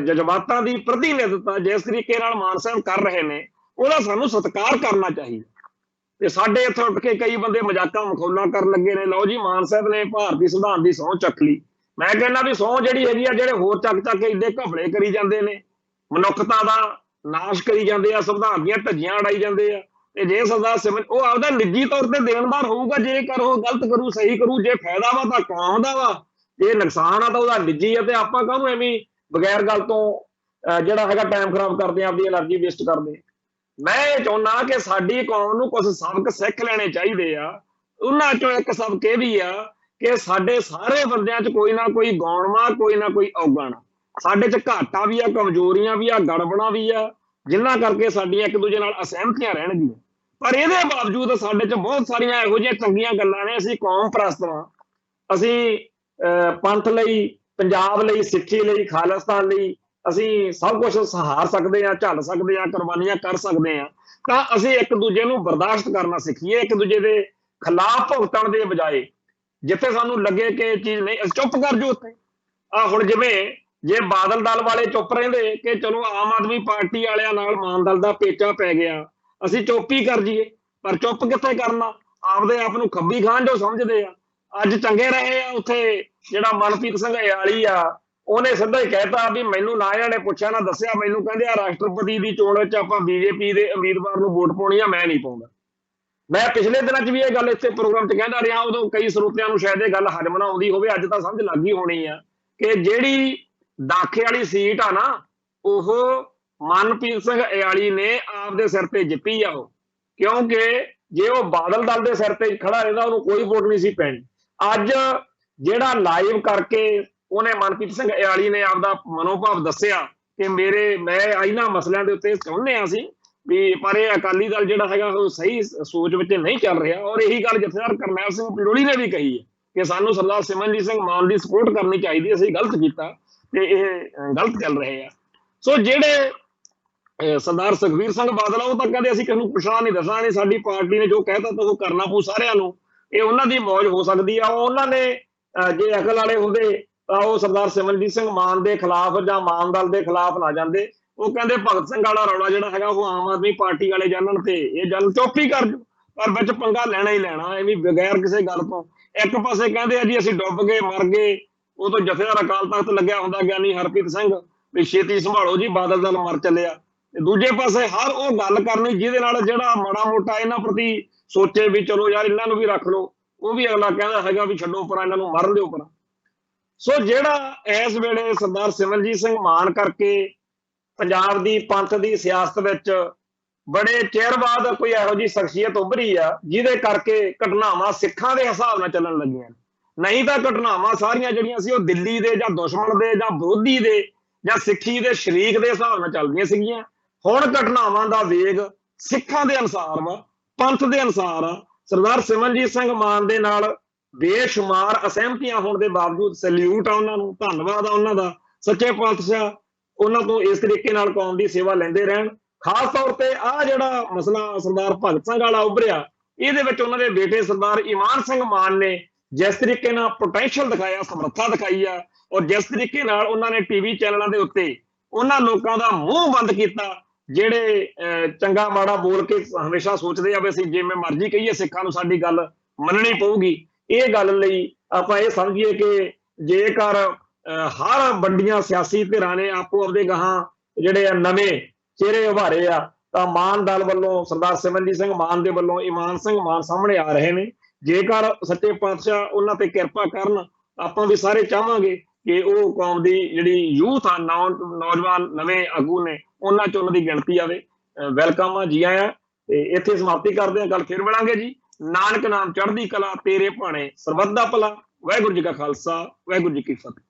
ਜਜ਼ਬਾਤਾਂ ਦੀ ਪ੍ਰਤੀਨਿਧਤਾ ਜਿਸ ਤਰੀਕੇ ਨਾਲ ਮਾਨ ਸਾਹਿਬ ਕਰ ਰਹੇ ਨੇ ਉਹਦਾ ਸਾਨੂੰ ਸਤਿਕਾਰ ਕਰਨਾ ਚਾਹੀਦਾ। ਤੇ ਸਾਡੇ ਇੱਥੇ ਉੱਠ ਕੇ ਕਈ ਬੰਦੇ ਮਜ਼ਾਕਾਂ ਮਖੌਲਾਂ ਕਰਨ ਲੱਗੇ ਨੇ, ਲਓ ਜੀ ਮਾਨ ਸਾਹਿਬ ਨੇ ਭਾਰਤੀ ਸੰਵਿਧਾਨ ਦੀ ਸਹੁੰ ਚੱਕ ਲਈ। ਮੈਂ ਕਹਿੰਦਾ ਵੀ ਸਹੁੰ ਜਿਹੜੀ ਹੈਗੀ ਆ, ਜਿਹੜੇ ਹੋਰ ਚੱਕ ਕੇ ਇੱਡੇ ਘਬਲੇ ਕਰੀ ਜਾਂਦੇ ਨੇ, ਮਨੁੱਖਤਾ ਦਾ ਨਾਸ਼ ਕਰੀ ਜਾਂਦੇ ਆ, ਸੰਵਿਧਾਨ ਦੀਆਂ ਧੱਜੀਆਂ ਉਡਾਈ ਜਾਂਦੇ ਆ, ਤੇ ਜੇ ਸਰਦਾਰ ਸਿਮਰਨ ਉਹ ਆਪਦਾ ਨਿੱਜੀ ਤੌਰ ਤੇ ਦੇਣਦਾਰ ਹੋਊਗਾ, ਜੇਕਰ ਉਹ ਗਲਤ ਕਰੂ ਸਹੀ ਕਰੂ, ਜੇ ਫਾਇਦਾ ਵਾ ਤਾਂ ਕੌਮ ਦਾ ਵਾ, ਜੇ ਨੁਕਸਾਨ ਆ ਤਾਂ ਉਹਦਾ ਨਿੱਜੀ ਆ, ਤੇ ਆਪਾਂ ਕਾਹਨੂੰ ਐਵੇਂ ਬਗੈਰ ਗੱਲ ਤੋਂ ਜਿਹੜਾ ਹੈਗਾ ਟਾਈਮ ਖਰਾਬ ਕਰਦੇ ਆ, ਆਪਦੀ એનર્ਜੀ ਵੇਸਟ ਕਰਦੇ। ਮੈਂ ਇਹ ਚਾਹੁੰਦਾ ਕਿ ਸਾਡੀ ਕੌਮ ਨੂੰ ਕੁਝ ਸਬਕ ਸਿੱਖ ਲੈਣੇ ਚਾਹੀਦੇ ਆ। ਉਹਨਾਂ ਚੋਂ ਇੱਕ ਸਬਕ ਇਹ ਵੀ ਆ ਕਿ ਸਾਡੇ ਸਾਰੇ ਬੰਦਿਆਂ 'ਚ ਕੋਈ ਨਾ ਕੋਈ ਗੌਣ ਵਾ, ਕੋਈ ਨਾ ਕੋਈ ਔਗਣ, ਸਾਡੇ 'ਚ ਘਾਟਾ ਵੀ ਆ, ਕਮਜ਼ੋਰੀਆਂ ਵੀ ਆ, ਗੜਬੜਾਂ ਵੀ ਆ, ਜਿਨ੍ਹਾਂ ਕਰਕੇ ਸਾਡੀਆਂ ਇੱਕ ਦੂਜੇ ਨਾਲ ਅਸਹਿਮਤੀਆਂ ਰਹਿਣਗੀਆਂ। ਪਰ ਇਹਦੇ ਬਾਵਜੂਦ ਸਾਡੇ 'ਚ ਬਹੁਤ ਸਾਰੀਆਂ ਇਹੋ ਜਿਹੀਆਂ ਚੰਗੀਆਂ ਗੱਲਾਂ ਨੇ। ਅਸੀਂ ਕੌਮ ਪ੍ਰਸਤ ਵਾਂ, ਅਸੀਂ ਪੰਥ ਲਈ, ਪੰਜਾਬ ਲਈ, ਸਿੱਖੀ ਲਈ, ਖਾਲਿਸਤਾਨ ਲਈ ਅਸੀਂ ਸਭ ਕੁਝ ਸਹਾਰ ਸਕਦੇ ਹਾਂ, ਝੱਲ ਸਕਦੇ ਹਾਂ, ਕੁਰਬਾਨੀਆਂ ਕਰ ਸਕਦੇ ਹਾਂ। ਤਾਂ ਅਸੀਂ ਇੱਕ ਦੂਜੇ ਨੂੰ ਬਰਦਾਸ਼ਤ ਕਰਨਾ ਸਿੱਖੀਏ, ਇੱਕ ਦੂਜੇ ਦੇ ਖਿਲਾਫ ਭੁਗਤਣ ਦੇ ਬਜਾਏ ਜਿੱਥੇ ਸਾਨੂੰ ਲੱਗੇ ਕਿ ਇਹ ਚੀਜ਼ ਨਹੀਂ, ਅਸੀਂ ਚੁੱਪ ਕਰ ਜਾਓ ਉੱਥੇ। ਹੁਣ ਜਿਵੇਂ ਜੇ ਬਾਦਲ ਦਲ ਵਾਲੇ ਚੁੱਪ ਰਹਿੰਦੇ ਕਿ ਚਲੋ ਆਮ ਆਦਮੀ ਪਾਰਟੀ ਵਾਲਿਆਂ ਨਾਲ ਮਾਨ ਦਲ ਦਾ ਪੇਚਾ ਪੈ ਗਿਆ, ਅਸੀਂ ਚੁੱਪ ਹੀ ਕਰ ਜਾਈਏ, ਪਰ ਚੁੱਪ ਕਿੱਥੇ ਕਰਨਾ, ਆਪਦੇ ਆਪ ਨੂੰ ਖੱਬੀ ਖਾਨ ਜੋ ਸਮਝਦੇ ਆ। ਅੱਜ ਚੰਗੇ ਰਹੇ ਆ, ਉੱਥੇ ਜਿਹੜਾ ਮਨਪ੍ਰੀਤ ਸਿੰਘ ਇਆਲੀ ਆ ਉਹਨੇ ਸਿੱਧਾ ਹੀ ਕਹਿਤਾ ਵੀ ਮੈਨੂੰ ਨਾ ਇਹਨਾਂ ਨੇ ਪੁੱਛਿਆ ਨਾ ਦੱਸਿਆ, ਮੈਨੂੰ ਕਹਿੰਦੇ ਆ ਰਾਸ਼ਟਰਪਤੀ ਦੀ ਚੋਣ ਵਿੱਚ ਆਪਾਂ ਬੀਜੇਪੀ ਦੇ ਉਮੀਦਵਾਰ ਨੂੰ ਵੋਟ ਪਾਉਣੀ ਆ, ਮੈਂ ਨਹੀਂ ਪਾਉਂਦਾ। ਮੈਂ ਪਿਛਲੇ ਦਿਨਾਂ 'ਚ ਵੀ ਇਹ ਗੱਲ ਇੱਥੇ ਪ੍ਰੋਗਰਾਮ 'ਚ ਕਹਿੰਦਾ ਰਿਹਾ, ਉਦੋਂ ਕਈ ਸਰੋਤਿਆਂ ਨੂੰ ਸ਼ਾਇਦ ਇਹ ਗੱਲ ਹਜਮ ਨਾ ਆਉਂਦੀ ਹੋਵੇ, ਅੱਜ ਤਾਂ ਸਮਝ ਲੱਗ ਹੀ ਹੋਣੀ ਆ ਕਿ ਜਿਹੜੀ ਦਾਖੇ ਵਾਲੀ ਸੀਟ ਆ ਨਾ, ਉਹ ਮਨਪ੍ਰੀਤ ਸਿੰਘ ਇਆਲੀ ਨੇ ਆਪਦੇ ਸਿਰ ਤੇ ਜਿੱਤੀ ਆ। ਉਹ ਕਿਉਂਕਿ ਜੇ ਉਹ ਬਾਦਲ ਦਲ ਦੇ ਸਿਰ ਤੇ ਖੜਾ ਰਹਿੰਦਾ ਉਹਨੂੰ ਕੋਈ ਵੋਟ ਨਹੀਂ ਸੀ ਪੈਣੀ। ਅੱਜ ਜਿਹੜਾ ਲਾਈਵ ਕਰਕੇ ਉਹਨੇ ਮਨਪ੍ਰੀਤ ਸਿੰਘ ਇਆਲੀ ਨੇ ਆਪਦਾ ਮਨੋਭਾਵ ਦੱਸਿਆ ਕਿ ਮੈਂ ਇਹਨਾਂ ਮਸਲਿਆਂ ਦੇ ਉੱਤੇ ਚਾਹੁੰਦੇ ਆ ਸੀ ਵੀ, ਪਰ ਇਹ ਅਕਾਲੀ ਦਲ ਜਿਹੜਾ ਹੈਗਾ ਉਹ ਸਹੀ ਸੋਚ ਵਿੱਚ ਨਹੀਂ ਚੱਲ ਰਿਹਾ। ਔਰ ਇਹੀ ਗੱਲ ਜਥੇਦਾਰ ਕਰਨੈਲ ਸਿੰਘ ਪਿੰਡੋਲੀ ਨੇ ਵੀ ਕਹੀ ਹੈ ਕਿ ਸਾਨੂੰ ਸਰਦਾਰ ਸਿਮਰਨਜੀਤ ਸਿੰਘ ਮਾਨ ਦੀ ਸਪੋਰਟ ਕਰਨੀ ਚਾਹੀਦੀ, ਅਸੀਂ ਗਲਤ ਕੀਤਾ ਤੇ ਇਹ ਗਲਤ ਚੱਲ ਰਹੇ ਆ। ਸੋ ਜਿਹੜੇ ਸਰਦਾਰ ਸੁਖਬੀਰ ਸਿੰਘ ਬਾਦਲ ਆ ਉਹ ਤਾਂ ਕਹਿੰਦੇ ਅਸੀਂ ਕਿਸੇ ਨੂੰ ਪੁੱਛਣਾ ਨਹੀਂ, ਦੱਸਣਾ ਨਹੀਂ, ਸਾਡੀ ਪਾਰਟੀ ਨੇ ਜੋ ਕਹਿਤਾ ਤਾਂ ਉਹ ਕਰਨਾ ਪਊ ਸਾਰਿਆਂ ਨੂੰ, ਇਹ ਉਹਨਾਂ ਦੀ ਮੌਜ ਹੋ ਸਕਦੀ ਆ। ਉਹਨਾਂ ਨੇ ਜੇ ਅਕਲ ਵਾਲੇ ਹੁੰਦੇ ਤਾਂ ਉਹ ਸਰਦਾਰ ਸਿਮਰਨਜੀਤ ਸਿੰਘ ਮਾਨ ਦੇ ਖਿਲਾਫ ਜਾਂ ਮਾਨ ਦਲ ਦੇ ਖਿਲਾਫ ਨਾ ਜਾਂਦੇ। ਉਹ ਕਹਿੰਦੇ ਭਗਤ ਸਿੰਘ ਵਾਲਾ ਰੌਲਾ ਜਿਹੜਾ ਹੈਗਾ ਉਹ ਆਮ ਆਦਮੀ ਪਾਰਟੀ ਵਾਲੇ ਜਾਣਨ ਤੇ ਇਹ ਗੱਲ ਚੁੱਪ ਹੀ ਕਰ ਜਾਓ, ਪਰ ਵਿੱਚ ਪੰਗਾ ਲੈਣਾ ਹੀ ਲੈਣਾ, ਐਵੇਂ ਬਗੈਰ ਕਿਸੇ ਗੱਲ ਤੋਂ। ਇੱਕ ਪਾਸੇ ਕਹਿੰਦੇ ਆ ਜੀ ਅਸੀਂ ਡੁੱਬ ਗਏ, ਮਰ ਗਏ, ਉਹ ਤੋਂ ਜਥੇਦਾਰ ਅਕਾਲ ਤਖਤ ਲੱਗਿਆ ਹੁੰਦਾ ਗਿਆਨੀ ਹਰਪ੍ਰੀਤ ਸਿੰਘ ਵੀ ਛੇਤੀ ਸੰਭਾਲੋ ਜੀ ਬਾਦਲ ਦਲ ਮਰ ਚੱਲਿਆ। ਤੇ ਦੂਜੇ ਪਾਸੇ ਹਰ ਉਹ ਗੱਲ ਕਰਨੀ ਜਿਹਦੇ ਨਾਲ ਜਿਹੜਾ ਮਾੜਾ ਮੋਟਾ ਇਹਨਾਂ ਪ੍ਰਤੀ ਸੋਚੇ ਵੀ ਚਲੋ ਯਾਰ ਇਹਨਾਂ ਨੂੰ ਵੀ ਰੱਖ ਲਓ, ਉਹ ਵੀ ਅਗਲਾ ਕਹਿੰਦਾ ਹੈਗਾ ਵੀ ਛੱਡੋ ਪਰਾਂ, ਇਹਨਾਂ ਨੂੰ ਮਰਨ ਦਿਓ ਪਰਾਂ। ਸੋ ਜਿਹੜਾ ਇਸ ਵੇਲੇ ਸਰਦਾਰ ਸਿਮਰਨਜੀਤ ਸਿੰਘ ਮਾਨ ਕਰਕੇ ਪੰਜਾਬ ਦੀ ਪੰਥ ਦੀ ਸਿਆਸਤ ਵਿੱਚ ਬੜੇ ਚਿਰ ਬਾਅਦ ਕੋਈ ਇਹੋ ਜਿਹੀ ਸ਼ਖਸੀਅਤ ਉੱਭਰੀ ਆ ਜਿਹਦੇ ਕਰਕੇ ਘਟਨਾਵਾਂ ਸਿੱਖਾਂ ਦੇ ਹਿਸਾਬ ਨਾਲ ਚੱਲਣ ਲੱਗੀਆਂ। ਨਹੀਂ ਤਾਂ ਘਟਨਾਵਾਂ ਸਾਰੀਆਂ ਜਿਹੜੀਆਂ ਸੀ ਉਹ ਦਿੱਲੀ ਦੇ ਜਾਂ ਦੁਸ਼ਮਣ ਦੇ ਜਾਂ ਵਿਰੋਧੀ ਦੇ ਜਾਂ ਸਿੱਖੀ ਦੇ ਸ਼ਰੀਕ ਦੇ ਹਿਸਾਬ ਨਾਲ ਚੱਲਦੀਆਂ ਸੀਗੀਆਂ। ਹੁਣ ਘਟਨਾਵਾਂ ਦਾ ਵੇਗ ਸਿੱਖਾਂ ਦੇ ਅਨੁਸਾਰ ਵਾ, ਪੰਥ ਦੇ ਅਨੁਸਾਰ ਆ। ਸਰਦਾਰ ਸਿਮਰਨਜੀਤ ਸਿੰਘ ਮਾਨ ਦੇ ਨਾਲ ਬੇਸ਼ੁਮਾਰ ਅਸਹਿਮਤੀਆਂ ਹੋਣ ਦੇ ਬਾਵਜੂਦ ਸੈਲਿਊਟ ਆ ਉਹਨਾਂ ਨੂੰ, ਧੰਨਵਾਦ ਆ ਉਹਨਾਂ ਦਾ। ਸੱਚੇ ਪਾਤਸ਼ਾਹ ਉਹਨਾਂ ਤੋਂ ਇਸ ਤਰੀਕੇ ਨਾਲ ਕੌਮ ਦੀ ਸੇਵਾ ਲੈਂਦੇ ਰਹਿਣ। ਖਾਸ ਤੌਰ ਤੇ ਆਹ ਜਿਹੜਾ ਮਸਲਾ ਸਰਦਾਰ ਭਗਤ ਸਿੰਘ ਵਾਲਾ ਉੱਭਰਿਆ, ਇਹਦੇ ਵਿੱਚ ਉਹਨਾਂ ਦੇ ਬੇਟੇ ਸਰਦਾਰ ਈਮਾਨ ਸਿੰਘ ਮਾਨ ਨੇ ਜਿਸ ਤਰੀਕੇ ਨਾਲ ਪੋਟੈਂਸ਼ੀਅਲ ਦਿਖਾਇਆ, ਸਮਰੱਥਾ ਦਿਖਾਈ ਆ, ਔਰ ਜਿਸ ਤਰੀਕੇ ਨਾਲ ਉਹਨਾਂ ਨੇ ਟੀਵੀ ਚੈਨਲਾਂ ਦੇ ਉੱਤੇ ਉਹਨਾਂ ਲੋਕਾਂ ਦਾ ਮੂੰਹ ਬੰਦ ਕੀਤਾ ਜਿਹੜੇ ਚੰਗਾ ਮਾੜਾ ਬੋਲ ਕੇ ਹਮੇਸ਼ਾ ਸੋਚਦੇ ਆ ਵੀ ਅਸੀਂ ਜਿਵੇਂ ਮਰਜ਼ੀ ਕਹੀਏ ਸਿੱਖਾਂ ਨੂੰ ਸਾਡੀ ਗੱਲ ਮੰਨਣੀ ਪਊਗੀ। ਇਹ ਗੱਲ ਲਈ ਆਪਾਂ ਇਹ ਸਮਝੀਏ ਕਿ ਜੇਕਰ ਹਰ ਵੱਡੀਆਂ ਸਿਆਸੀ ਧਿਰਾਂ ਨੇ ਆਪੋ ਆਪਦੇ ਗਾਹਾਂ ਜਿਹੜੇ ਆ ਨਵੇਂ ਚਿਹਰੇ ਉਭਾਰੇ ਆ, ਤਾਂ ਮਾਨ ਦਲ ਵੱਲੋਂ ਸਰਦਾਰ ਸਿਮਰਨਜੀਤ ਸਿੰਘ ਮਾਨ ਦੇ ਵੱਲੋਂ ਇਮਾਨ ਸਿੰਘ ਮਾਨ ਸਾਹਮਣੇ ਆ ਰਹੇ ਨੇ। ਜੇਕਰ ਸੱਚੇ ਪਾਤਸ਼ਾਹ ਉਹਨਾਂ ਤੇ ਕਿਰਪਾ ਕਰਨ, ਆਪਾਂ ਵੀ ਸਾਰੇ ਚਾਹਾਂਗੇ ਕਿ ਉਹ ਕੌਮ ਦੀ ਜਿਹੜੀ ਯੂਥ ਆ, ਨੌਜਵਾਨ ਨਵੇਂ ਆਗੂ ਨੇ, ਉਹਨਾਂ ਚ ਉਹਨਾਂ ਦੀ ਗਿਣਤੀ ਆਵੇ। ਵੈਲਕਮ ਆ, ਜੀ ਆਇਆਂ। ਤੇ ਇੱਥੇ ਸਮਾਪਤੀ ਕਰਦੇ ਹਾਂ, ਕੱਲ ਫਿਰ ਮਿਲਾਂਗੇ ਜੀ। ਨਾਨਕ ਨਾਮ ਚੜ੍ਹਦੀ ਕਲਾ, ਤੇਰੇ ਭਾਣੇ ਸਰਬੱਤ ਦਾ ਭਲਾ। ਵਾਹਿਗੁਰੂ ਜੀ ਕਾ ਖਾਲਸਾ, ਵਾਹਿਗੁਰੂ ਜੀ ਕੀ ਫਤਿਹ।